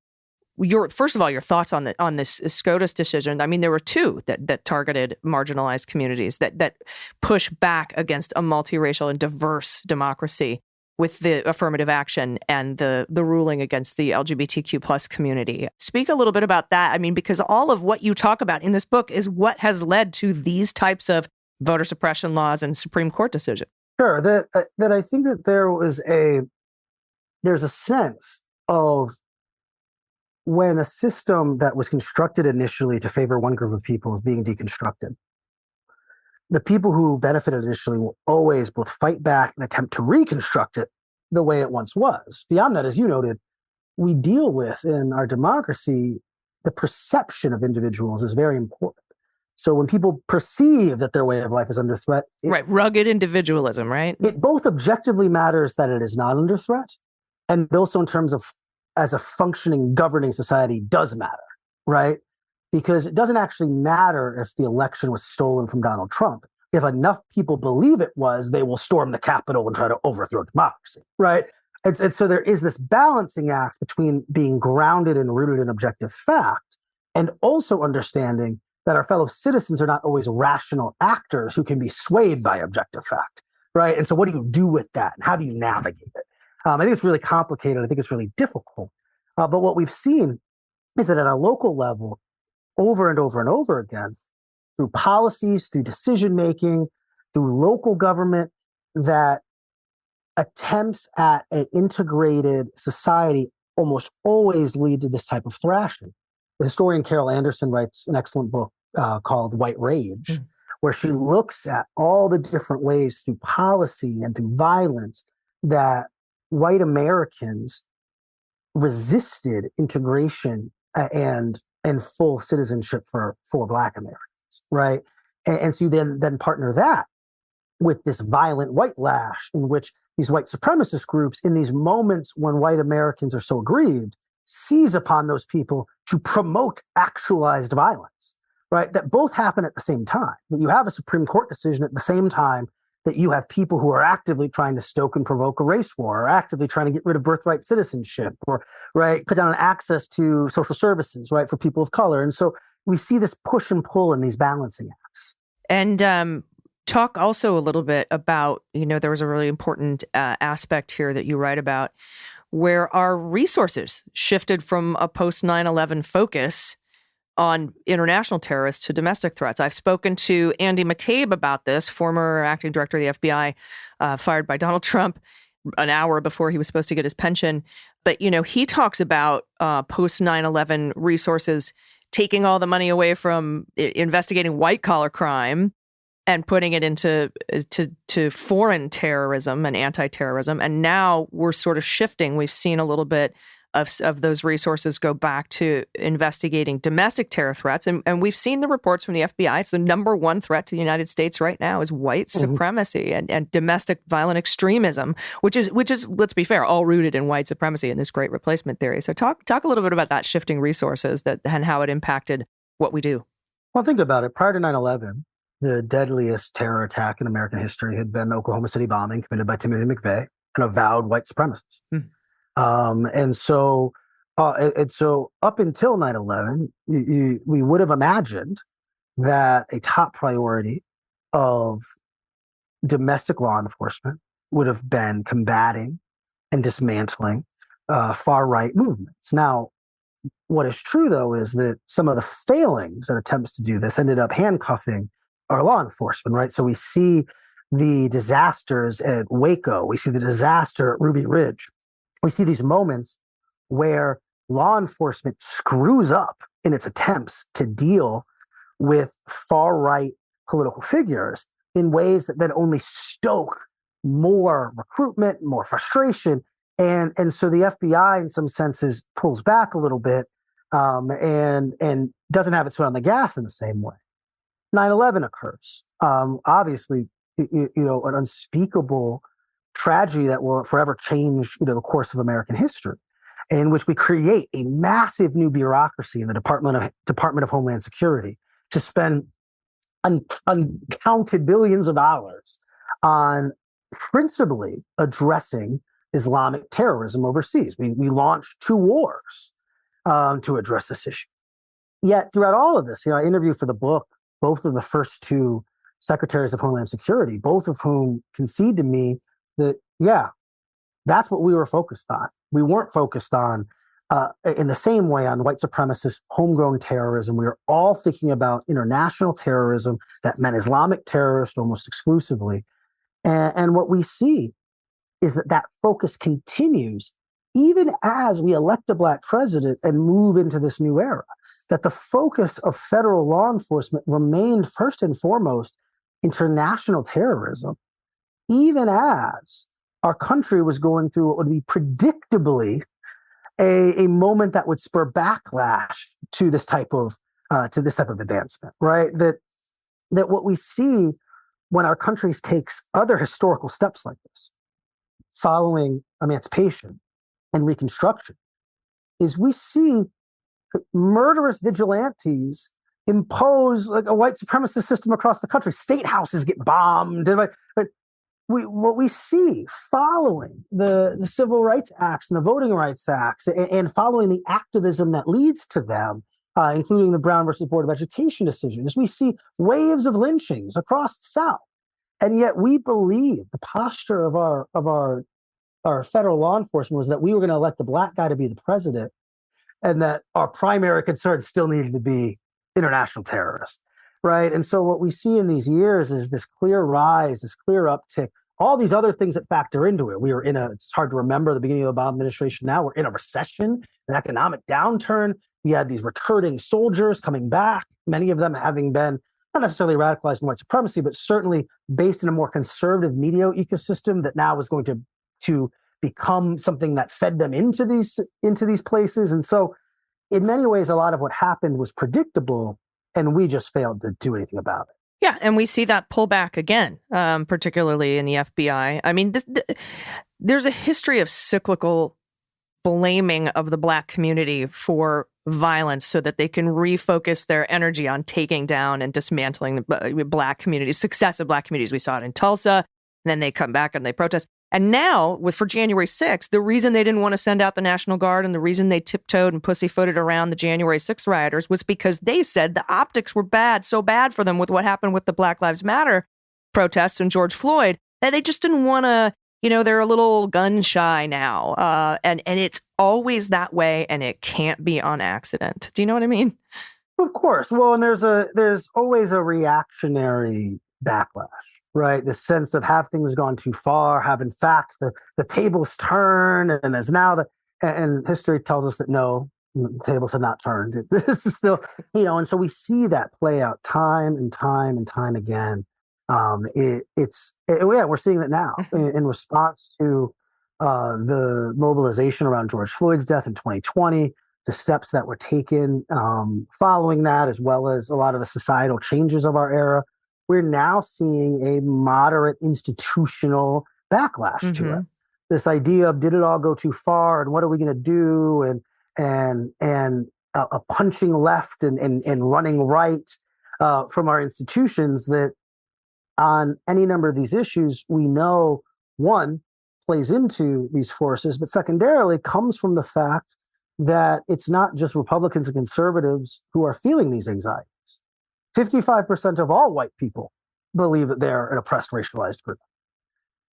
your thoughts on this SCOTUS decision. I mean, there were two that targeted marginalized communities that push back against a multiracial and diverse democracy with the affirmative action and the ruling against the LGBTQ plus community. Speak a little bit about that. I mean, because all of what you talk about in this book is what has led to these types of voter suppression laws and Supreme Court decisions. Sure. That I think that there's a sense of when a system that was constructed initially to favor one group of people is being deconstructed, the people who benefited initially will always both fight back and attempt to reconstruct it the way it once was. Beyond that, as you noted, we deal with in our democracy, the perception of individuals is very important. So when people perceive that their way of life is under threat, rugged individualism, right? It both objectively matters that it is not under threat, and also in terms of as a functioning governing society does matter, right? Because it doesn't actually matter if the election was stolen from Donald Trump. If enough people believe it was, they will storm the Capitol and try to overthrow democracy, right? And so there is this balancing act between being grounded and rooted in objective fact and also understanding that our fellow citizens are not always rational actors who can be swayed by objective fact, right? And so what do you do with that? And how do you navigate it? I think it's really complicated. I think it's really difficult. But what we've seen is that at a local level, over and over and over again, through policies, through decision-making, through local government, that attempts at an integrated society almost always lead to this type of thrashing. The historian Carol Anderson writes an excellent book called White Rage, where she looks at all the different ways through policy and through violence that white Americans resisted integration and full citizenship for Black Americans, right? And so you then partner that with this violent white lash in which these white supremacist groups, in these moments when white Americans are so aggrieved, seize upon those people to promote actualized violence, right? That both happen at the same time. That you have a Supreme Court decision at the same time that you have people who are actively trying to stoke and provoke a race war, or actively trying to get rid of birthright citizenship, or right, cut down on access to social services, right, for people of color. And so we see this push and pull in these balancing acts. And talk also a little bit about, there was a really important aspect here that you write about, where our resources shifted from a post 9/11 focus on international terrorists to domestic threats. I've spoken to Andy McCabe about this, former acting director of the FBI, fired by Donald Trump an hour before he was supposed to get his pension. But, he talks about post 9/11 resources taking all the money away from investigating white collar crime and putting it into to foreign terrorism and anti-terrorism. And now we're sort of shifting. We've seen a little bit of those resources go back to investigating domestic terror threats. And we've seen the reports from the FBI. It's the number one threat to the United States right now is white supremacy and domestic violent extremism, which is, let's be fair, all rooted in white supremacy and this great replacement theory. So talk a little bit about that shifting resources and how it impacted what we do. Well, think about it. Prior to 9/11, the deadliest terror attack in American history had been the Oklahoma City bombing committed by Timothy McVeigh, an avowed white supremacist. And so up until 9/11, we would have imagined that a top priority of domestic law enforcement would have been combating and dismantling far-right movements. Now, what is true, though, is that some of the failings and attempts to do this ended up handcuffing our law enforcement, right? So we see the disasters at Waco. We see the disaster at Ruby Ridge. We see these moments where law enforcement screws up in its attempts to deal with far-right political figures in ways that then only stoke more recruitment, more frustration. And so the FBI, in some senses, pulls back a little bit and doesn't have its foot on the gas in the same way. 9/11 occurs. Obviously, an unspeakable tragedy that will forever change, the course of American history, in which we create a massive new bureaucracy in the Department of Homeland Security to spend uncounted billions of dollars on principally addressing Islamic terrorism overseas. We launched 2 wars to address this issue. Yet throughout all of this, I interviewed for the book both of the first 2 secretaries of Homeland Security, both of whom concede to me that, that's what we were focused on. We weren't focused on, in the same way, on white supremacist homegrown terrorism. We were all thinking about international terrorism that meant Islamic terrorists almost exclusively. And what we see is that focus continues even as we elect a Black president and move into this new era, that the focus of federal law enforcement remained first and foremost international terrorism, even as our country was going through what would be predictably a moment that would spur backlash to this type of advancement, right? That what we see when our country takes other historical steps like this, following emancipation and Reconstruction, is we see murderous vigilantes impose like a white supremacist system across the country. State houses get bombed. But what we see following the Civil Rights Acts and the Voting Rights Acts and following the activism that leads to them, including the Brown versus Board of Education decision, is we see waves of lynchings across the South. And yet we believe the posture of our federal law enforcement was that we were going to elect the Black guy to be the president, and that our primary concern still needed to be international terrorists, right? And so what we see in these years is this clear rise, this clear uptick, all these other things that factor into it. We were it's hard to remember the beginning of the Obama administration now, we're in a recession, an economic downturn. We had these returning soldiers coming back, many of them having been not necessarily radicalized in white supremacy, but certainly based in a more conservative media ecosystem that now was going to become something that fed them into these places. And so in many ways, a lot of what happened was predictable, and we just failed to do anything about it. Yeah, and we see that pullback again, particularly in the FBI. I mean, there's a history of cyclical blaming of the Black community for violence so that they can refocus their energy on taking down and dismantling the Black communities, successive Black communities. We saw it in Tulsa, and then they come back and they protest. And now, for January 6th, the reason they didn't want to send out the National Guard and the reason they tiptoed and pussyfooted around the January 6th rioters was because they said the optics were bad, so bad for them with what happened with the Black Lives Matter protests and George Floyd, that they just didn't want to, they're a little gun shy now. And it's always that way, and it can't be on accident. Do you know what I mean? Of course. Well, and there's always a reactionary backlash. Right, the sense of have things gone too far, have in fact the tables turned, and as now and history tells us that no, the tables have not turned. This is still, and so we see that play out time and time and time again. We're seeing that now in response to the mobilization around George Floyd's death in 2020, the steps that were taken following that, as well as a lot of the societal changes of our era. We're now seeing a moderate institutional backlash to it. This idea of did it all go too far, and what are we going to do, and a punching left and running right from our institutions that on any number of these issues we know one plays into these forces, but secondarily comes from the fact that it's not just Republicans and conservatives who are feeling these anxieties. 55% of all white people believe that they're an oppressed, racialized group,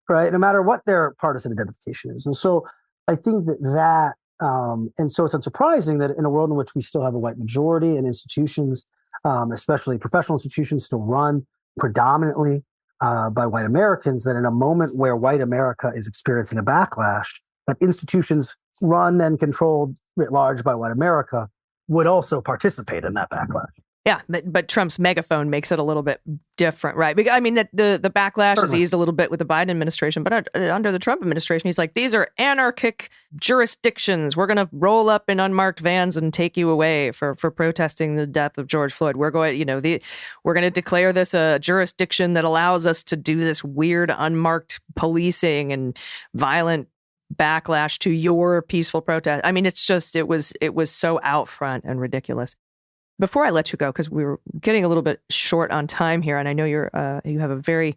right? No matter what their partisan identification is. And so I think and so it's unsurprising that in a world in which we still have a white majority and institutions, especially professional institutions, still run predominantly by white Americans, that in a moment where white America is experiencing a backlash, that institutions run and controlled writ large by white America would also participate in that backlash. Yeah, but Trump's megaphone makes it a little bit different, right? Because, I mean, the backlash is eased a little bit with the Biden administration, but under the Trump administration, he's like, these are anarchic jurisdictions. We're going to roll up in unmarked vans and take you away for protesting the death of George Floyd. We're going, we're going to declare this a jurisdiction that allows us to do this weird unmarked policing and violent backlash to your peaceful protest. I mean, it's just it was so out front and ridiculous. Before I let you go, because we were getting a little bit short on time here, and I know you have a very,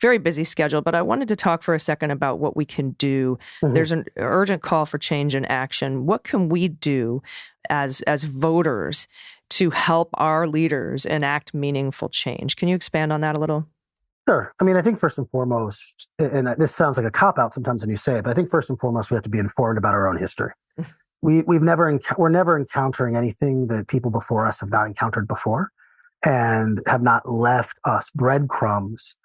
very busy schedule, but I wanted to talk for a second about what we can do. Mm-hmm. There's an urgent call for change and action. What can we do as voters to help our leaders enact meaningful change? Can you expand on that a little? Sure. I mean, I think first and foremost, and this sounds like a cop-out sometimes when you say it, but I think first and foremost, we have to be informed about our own history. We're never encountering anything that people before us have not encountered before, and have not left us breadcrumbs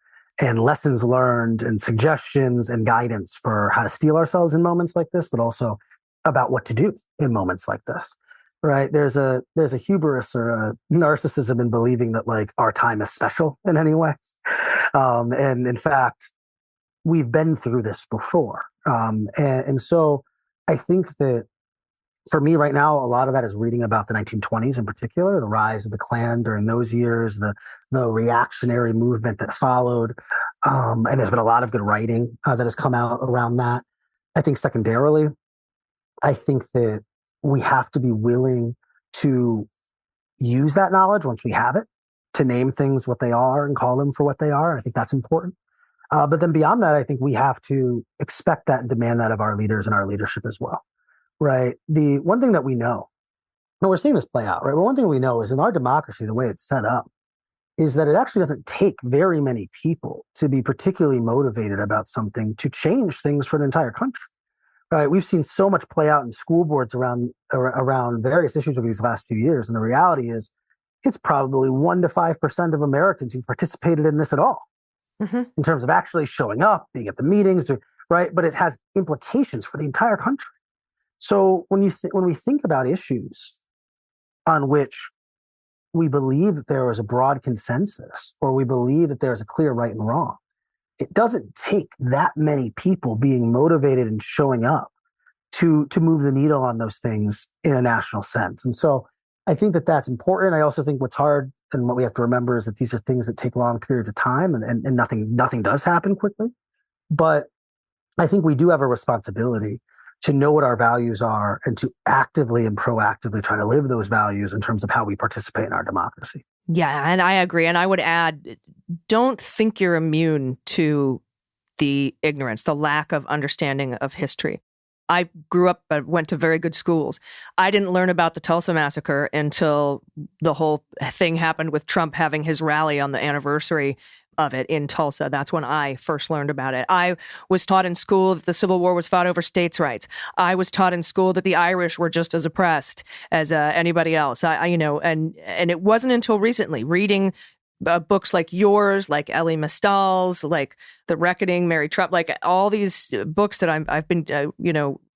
and lessons learned and suggestions and guidance for how to steel ourselves in moments like this, but also about what to do in moments like this. Right? There's a hubris or a narcissism in believing that like our time is special in any way, and in fact, we've been through this before, and so I think that. For me right now, a lot of that is reading about the 1920s in particular, the rise of the Klan during those years, the reactionary movement that followed. And there's been a lot of good writing that has come out around that. I think secondarily, I think that we have to be willing to use that knowledge once we have it, to name things what they are and call them for what they are. I think that's important. But then beyond that, I think we have to expect that and demand that of our leaders and our leadership as well. Right. The one thing that we know, and we're seeing this play out, right? Well, one thing we know is in our democracy, the way it's set up is that it actually doesn't take very many people to be particularly motivated about something to change things for an entire country. Right. We've seen so much play out in school boards around various issues over these last few years. And the reality is it's probably 1% to 5% of Americans who've participated in this at all, in terms of actually showing up, being at the meetings, right? But it has implications for the entire country. So when we think about issues, on which we believe that there is a broad consensus, or we believe that there is a clear right and wrong. It doesn't take that many people being motivated and showing up to move the needle on those things in a national sense. And so I think that that's important. I also think what's hard and what we have to remember is that these are things that take long periods of time, and nothing does happen quickly. But I think we do have a responsibility to know what our values are and to actively and proactively try to live those values in terms of how we participate in our democracy. Yeah, and I agree. And I would add, don't think you're immune to the ignorance, the lack of understanding of history. I grew up, went to very good schools. I didn't learn about the Tulsa massacre until the whole thing happened with Trump having his rally on the anniversary of it in Tulsa. That's when I first learned about it. I was taught in school that the Civil War was fought over states' rights. I was taught in school that the Irish were just as oppressed as anybody else. And it wasn't until recently reading books like yours, like Elie Mystal's, like The Reckoning, Mary Trump, like all these books that I've been,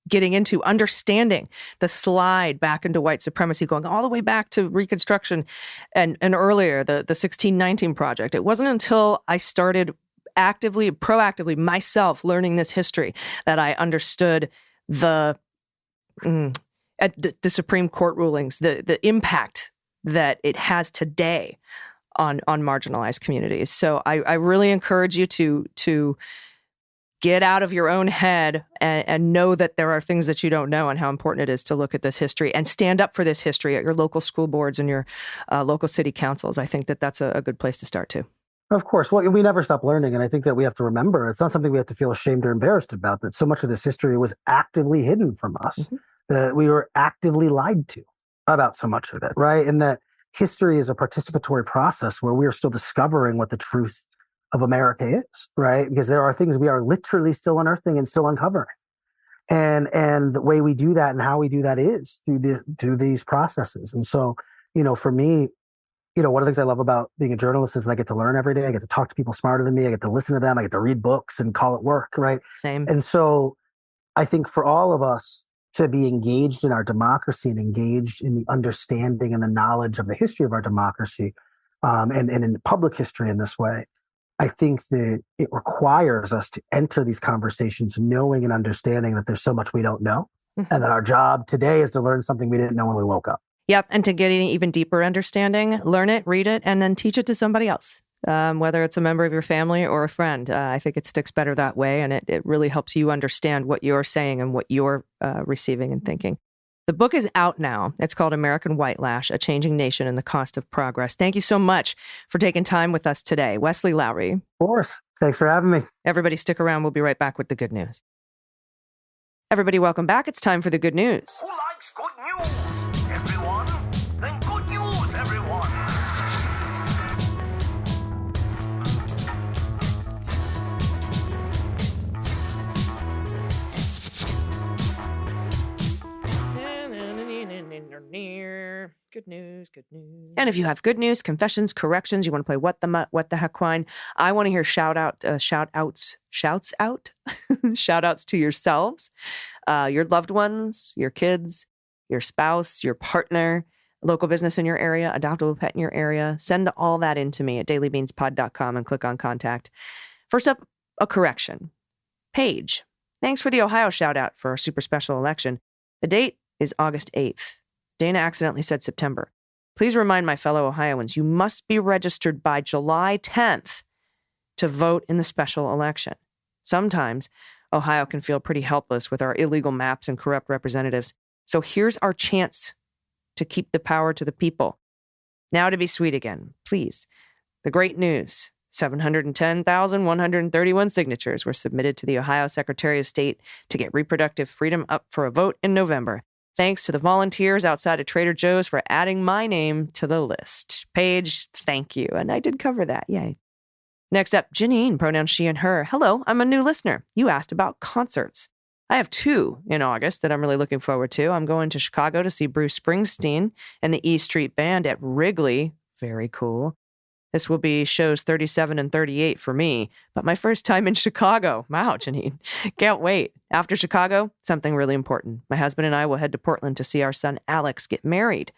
getting into, understanding the slide back into white supremacy, going all the way back to Reconstruction and earlier, the 1619 Project. It wasn't until I started proactively myself learning this history that I understood the Supreme Court rulings, the impact that it has today on marginalized communities. So I really encourage you to get out of your own head and know that there are things that you don't know and how important it is to look at this history and stand up for this history at your local school boards and your local city councils. I think that that's a good place to start too. Of course. Well, we never stop learning. And I think that we have to remember, it's not something we have to feel ashamed or embarrassed about, that so much of this history was actively hidden from us, that we were actively lied to about so much of it, right? And that history is a participatory process where we are still discovering what the truth of America is, right? Because there are things we are literally still unearthing and still uncovering. And the way we do that and how we do that is through these processes. And so, for me, one of the things I love about being a journalist is that I get to learn every day. I get to talk to people smarter than me. I get to listen to them. I get to read books and call it work, right? Same. And so I think for all of us to be engaged in our democracy and engaged in the understanding and the knowledge of the history of our democracy, and in public history in this way, I think that it requires us to enter these conversations knowing and understanding that there's so much we don't know, and that our job today is to learn something we didn't know when we woke up. Yep. And to get an even deeper understanding, learn it, read it, and then teach it to somebody else, whether it's a member of your family or a friend. I think it sticks better that way, and it really helps you understand what you're saying and what you're receiving and thinking. The book is out now. It's called American White Lash, A Changing Nation and the Cost of Progress. Thank you so much for taking time with us today. Wesley Lowery. Of course. Thanks for having me. Everybody stick around. We'll be right back with the good news. Everybody, welcome back. It's time for the good news. Who likes good news? Everyone? Then good news, everyone. Good news, good news. And if you have good news, confessions, corrections, you want to play what the heck wine, I want to hear shouts to yourselves, your loved ones, your kids, your spouse, your partner, local business in your area, adoptable pet in your area. Send all that in to me at dailybeanspod.com and click on contact. First up, a correction. Paige, thanks for the Ohio shout out for our super special election. The date is August 8th. Dana accidentally said September. Please remind my fellow Ohioans, you must be registered by July 10th to vote in the special election. Sometimes Ohio can feel pretty helpless with our illegal maps and corrupt representatives. So here's our chance to keep the power to the people. Now to be sweet again, please. The great news. 710,131 signatures were submitted to the Ohio Secretary of State to get reproductive freedom up for a vote in November. Thanks to the volunteers outside of Trader Joe's for adding my name to the list. Paige, thank you. And I did cover that. Yay. Next up, Janine, pronouns she and her. Hello, I'm a new listener. You asked about concerts. I have 2 in August that I'm really looking forward to. I'm going to Chicago to see Bruce Springsteen and the E Street Band at Wrigley. Very cool. This will be shows 37 and 38 for me, but my first time in Chicago. Wow, Janine. Can't wait. After Chicago, something really important. My husband and I will head to Portland to see our son Alex get married.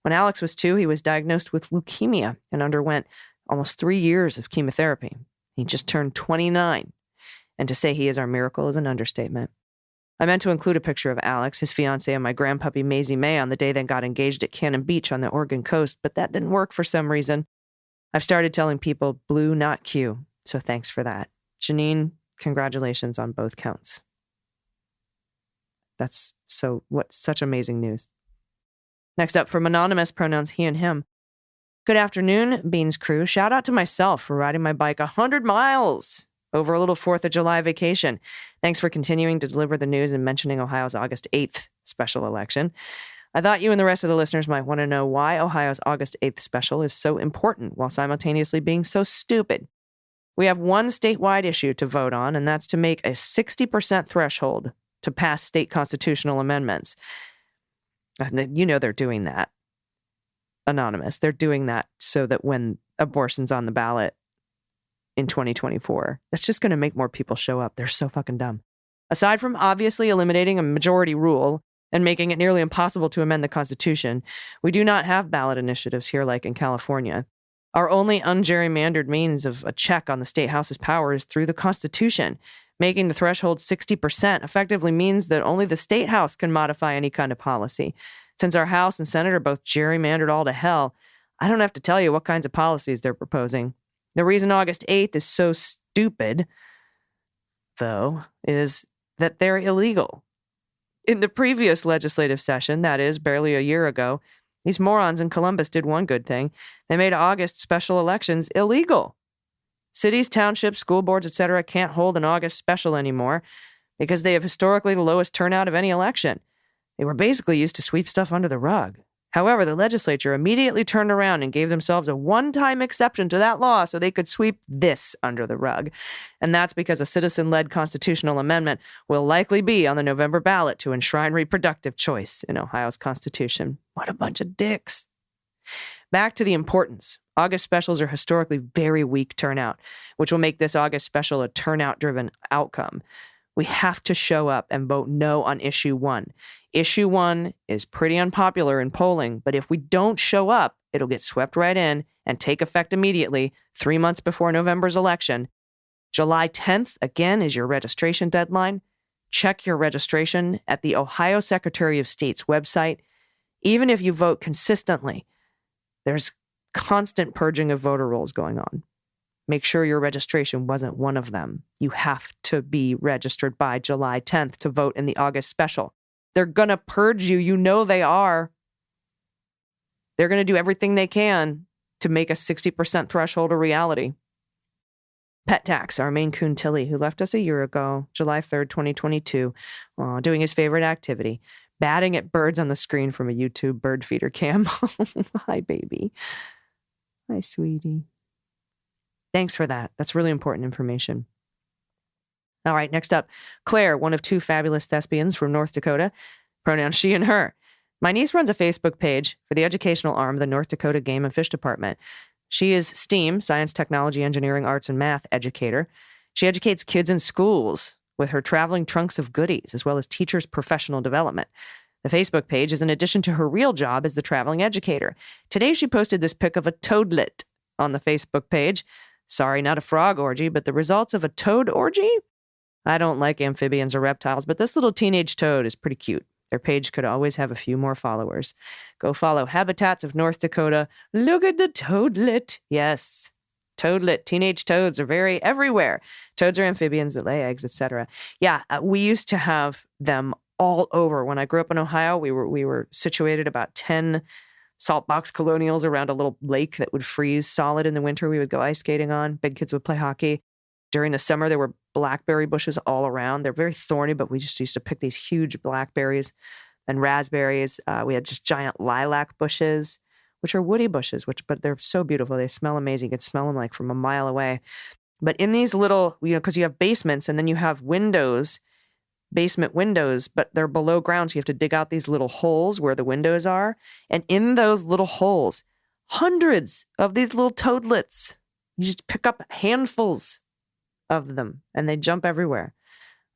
When Alex was 2, he was diagnosed with leukemia and underwent almost 3 years of chemotherapy. He just turned 29. And to say he is our miracle is an understatement. I meant to include a picture of Alex, his fiancée, and my grandpuppy Maisie May on the day they got engaged at Cannon Beach on the Oregon coast, but that didn't work for some reason. I've started telling people blue, not Q, so thanks for that. Janine, congratulations on both counts. Such amazing news. Next up, from Anonymous, pronouns he and him. Good afternoon, Beans crew. Shout out to myself for riding my bike 100 miles over a little 4th of July vacation. Thanks for continuing to deliver the news and mentioning Ohio's August 8th special election. I thought you and the rest of the listeners might want to know why Ohio's August 8th special is so important while simultaneously being so stupid. We have one statewide issue to vote on, and that's to make a 60% threshold to pass state constitutional amendments. You know they're doing that. Anonymous. They're doing that so that when abortion's on the ballot in 2024, that's just going to make more people show up. They're so fucking dumb. Aside from obviously eliminating a majority rule and making it nearly impossible to amend the Constitution, we do not have ballot initiatives here like in California. Our only ungerrymandered means of a check on the state house's power is through the Constitution. Making the threshold 60% effectively means that only the state house can modify any kind of policy. Since our House and Senate are both gerrymandered all to hell, I don't have to tell you what kinds of policies they're proposing. The reason August 8th is so stupid, though, is that they're illegal. In the previous legislative session, that is, barely a year ago, these morons in Columbus did one good thing. They made August special elections illegal. Cities, townships, school boards, etc. can't hold an August special anymore because they have historically the lowest turnout of any election. They were basically used to sweep stuff under the rug. However, the legislature immediately turned around and gave themselves a one-time exception to that law so they could sweep this under the rug. And that's because a citizen-led constitutional amendment will likely be on the November ballot to enshrine reproductive choice in Ohio's Constitution. What a bunch of dicks. Back to the importance. August specials are historically very weak turnout, which will make this August special a turnout-driven outcome. We have to show up and vote no on issue 1. Issue 1 is pretty unpopular in polling, but if we don't show up, it'll get swept right in and take effect immediately 3 months before November's election. July 10th, again, is your registration deadline. Check your registration at the Ohio Secretary of State's website. Even if you vote consistently, there's constant purging of voter rolls going on. Make sure your registration wasn't one of them. You have to be registered by July 10th to vote in the August special. They're going to purge you. You know they are. They're going to do everything they can to make a 60% threshold a reality. Pet Tax, our Maine Coon Tilly, who left us a year ago, July 3rd, 2022, doing his favorite activity, batting at birds on the screen from a YouTube bird feeder cam. Hi, baby. Hi, sweetie. Thanks for that. That's really important information. All right, next up, Claire, one of 2 fabulous thespians from North Dakota, pronouns she and her. My niece runs a Facebook page for the educational arm of the North Dakota Game and Fish Department. She is STEAM, Science, Technology, Engineering, Arts, and Math educator. She educates kids in schools with her traveling trunks of goodies, as well as teachers' professional development. The Facebook page is in addition to her real job as the traveling educator. Today, she posted this pic of a toadlet on the Facebook page. Sorry, not a frog orgy, but the results of a toad orgy? I don't like amphibians or reptiles, but this little teenage toad is pretty cute. Their page could always have a few more followers. Go follow Habitats of North Dakota. Look at the toadlet. Yes, toadlet. Teenage toads are very everywhere. Toads are amphibians that lay eggs, etc. Yeah, we used to have them all over. When I grew up in Ohio, we were situated about 10 salt box colonials around a little lake that would freeze solid in the winter. We would go ice skating on. Big kids would play hockey. During the summer, there were blackberry bushes all around. They're very thorny, but we just used to pick these huge blackberries and raspberries. We had just giant lilac bushes, which are woody bushes, but they're so beautiful. They smell amazing. You could smell them like from a mile away. But in these little, because you have basements and then you have windows, basement windows, but they're below ground. So you have to dig out these little holes where the windows are. And in those little holes, hundreds of these little toadlets. You just pick up handfuls of them and they jump everywhere.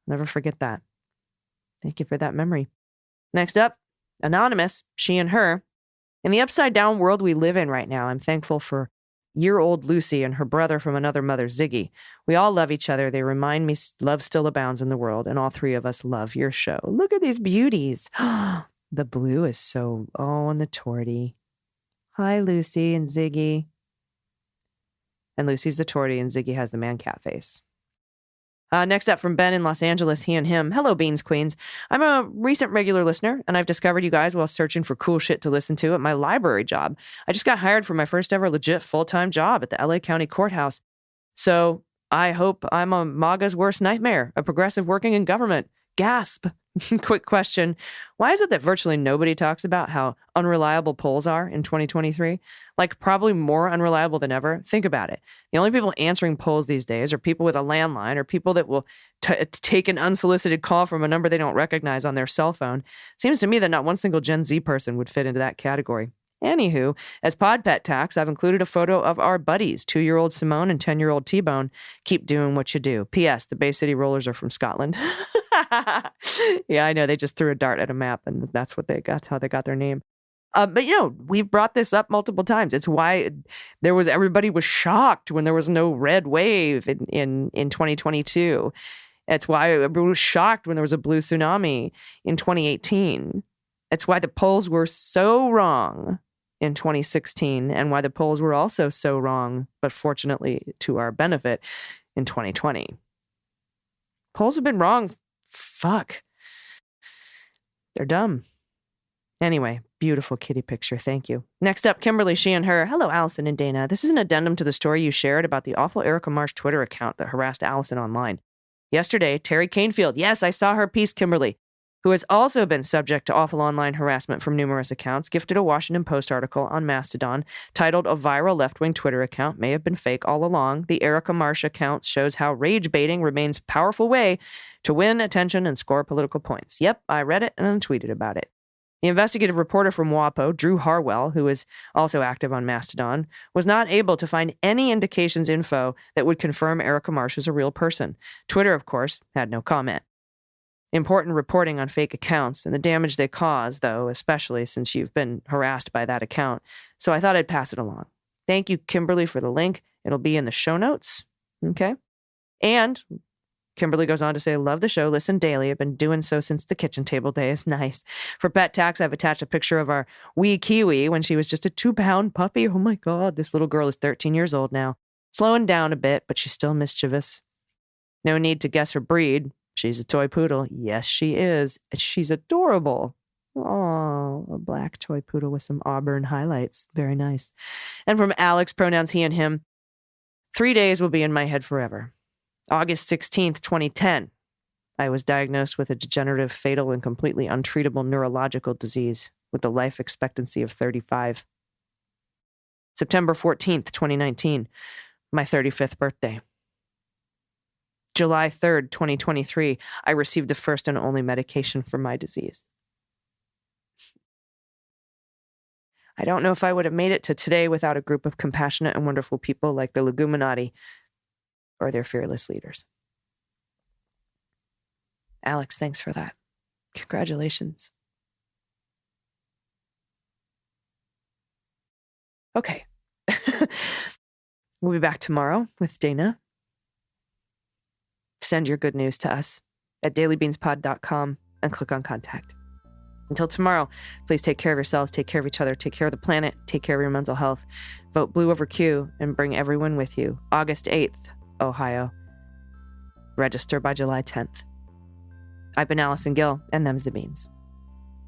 Never forget that. Thank you for that memory. Next up, Anonymous, she and her. In the upside-down world we live in right now, I'm thankful for year-old Lucy and her brother from another mother, Ziggy. We all love each other. They remind me love still abounds in the world, and all three of us love your show. Look at these beauties. The blue is so... Oh, and the tortie. Hi, Lucy and Ziggy. And Lucy's the tortie, and Ziggy has the man-cat face. Next up from Ben in Los Angeles, he and him. Hello, Beans Queens. I'm a recent regular listener, and I've discovered you guys while searching for cool shit to listen to at my library job. I just got hired for my first ever legit full-time job at the LA County Courthouse. So I hope I'm a MAGA's worst nightmare, a progressive working in government. Gasp. Quick question. Why is it that virtually nobody talks about how unreliable polls are in 2023? Like, probably more unreliable than ever. Think about it. The only people answering polls these days are people with a landline or people that will take an unsolicited call from a number they don't recognize on their cell phone. Seems to me that not one single Gen Z person would fit into that category. Anywho, as pod pet tax, I've included a photo of our buddies, 2-year-old Simone and 10-year-old T-Bone. Keep doing what you do. P.S. The Bay City Rollers are from Scotland. Yeah, I know. They just threw a dart at a map, and that's what they got. How they got their name. But we've brought this up multiple times. It's why everybody was shocked when there was no red wave in 2022. It's why everybody was shocked when there was a blue tsunami in 2018. It's why the polls were so wrong in 2016, and why the polls were also so wrong, but fortunately to our benefit, in 2020. Polls have been wrong. Fuck. They're dumb. Anyway, beautiful kitty picture. Thank you. Next up, Kimberly, she and her. Hello, Allison and Dana. This is an addendum to the story you shared about the awful Erica Marsh Twitter account that harassed Allison online. Yesterday, Terry Canfield, yes, I saw her piece, Kimberly, who has also been subject to awful online harassment from numerous accounts, gifted a Washington Post article on Mastodon titled "A Viral Left-Wing Twitter Account May Have Been Fake All Along. The Erica Marsh account shows how rage baiting remains a powerful way to win attention and score political points." Yep, I read it and tweeted about it. The investigative reporter from WAPO, Drew Harwell, who is also active on Mastodon, was not able to find any indications info that would confirm Erica Marsh is a real person. Twitter, of course, had no comment. Important reporting on fake accounts and the damage they cause, though, especially since you've been harassed by that account. So I thought I'd pass it along. Thank you, Kimberly, for the link. It'll be in the show notes. Okay. And Kimberly goes on to say, love the show, listen daily. I've been doing so since the kitchen table days. Nice. For pet tax, I've attached a picture of our wee Kiwi when she was just a 2-pound puppy. Oh my God, this little girl is 13 years old now. Slowing down a bit, but she's still mischievous. No need to guess her breed. She's a toy poodle. Yes, she is. She's adorable. Oh, a black toy poodle with some auburn highlights. Very nice. And from Alex, pronouns he and him. 3 days will be in my head forever. August 16th, 2010. I was diagnosed with a degenerative, fatal, and completely untreatable neurological disease with a life expectancy of 35. September 14th, 2019. My 35th birthday. July 3rd, 2023, I received the first and only medication for my disease. I don't know if I would have made it to today without a group of compassionate and wonderful people like the Leguminati or their fearless leaders. Alex, thanks for that. Congratulations. Okay. We'll be back tomorrow with Dana. Send your good news to us at dailybeanspod.com and click on contact. Until tomorrow, please take care of yourselves, take care of each other, take care of the planet, take care of your mental health. Vote blue over Q and bring everyone with you. August 8th, Ohio. Register by July 10th. I've been Allison Gill, and them's the beans.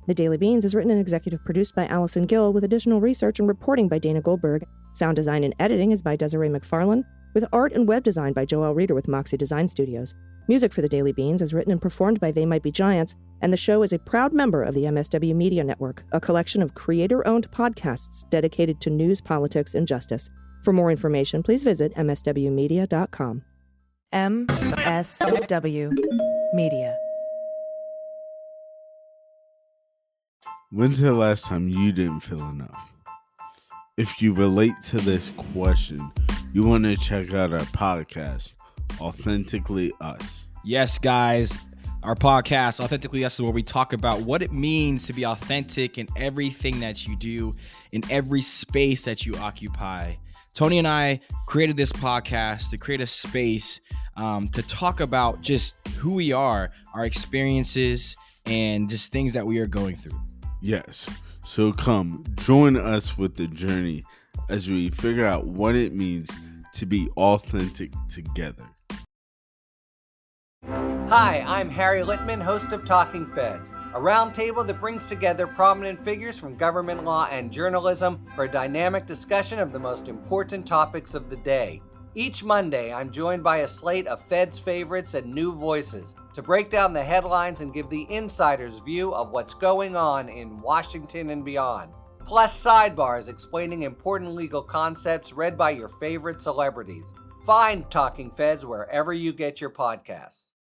The Daily Beans is written and executive produced by Allison Gill with additional research and reporting by Dana Goldberg. Sound design and editing is by Desiree McFarlane, with art and web design by Joelle Reeder with Moxie Design Studios. Music for The Daily Beans is written and performed by They Might Be Giants, and the show is a proud member of the MSW Media Network, a collection of creator-owned podcasts dedicated to news, politics, and justice. For more information, please visit mswmedia.com. MSW Media. When's the last time you didn't feel enough? If you relate to this question, you want to check out our podcast, Authentically Us. Yes, guys. our podcast, Authentically Us, is where we talk about what it means to be authentic in everything that you do, in every space that you occupy. Tony and I created this podcast to create a space to talk about just who we are, our experiences, and just things that we are going through. Yes. So come join us with the journey as we figure out what it means to be authentic together. Hi, I'm Harry Littman, host of Talking Feds, a roundtable that brings together prominent figures from government law and journalism for a dynamic discussion of the most important topics of the day. Each Monday, I'm joined by a slate of Feds favorites and new voices to break down the headlines and give the insider's view of what's going on in Washington and beyond. Plus sidebars explaining important legal concepts read by your favorite celebrities. Find Talking Feds wherever you get your podcasts.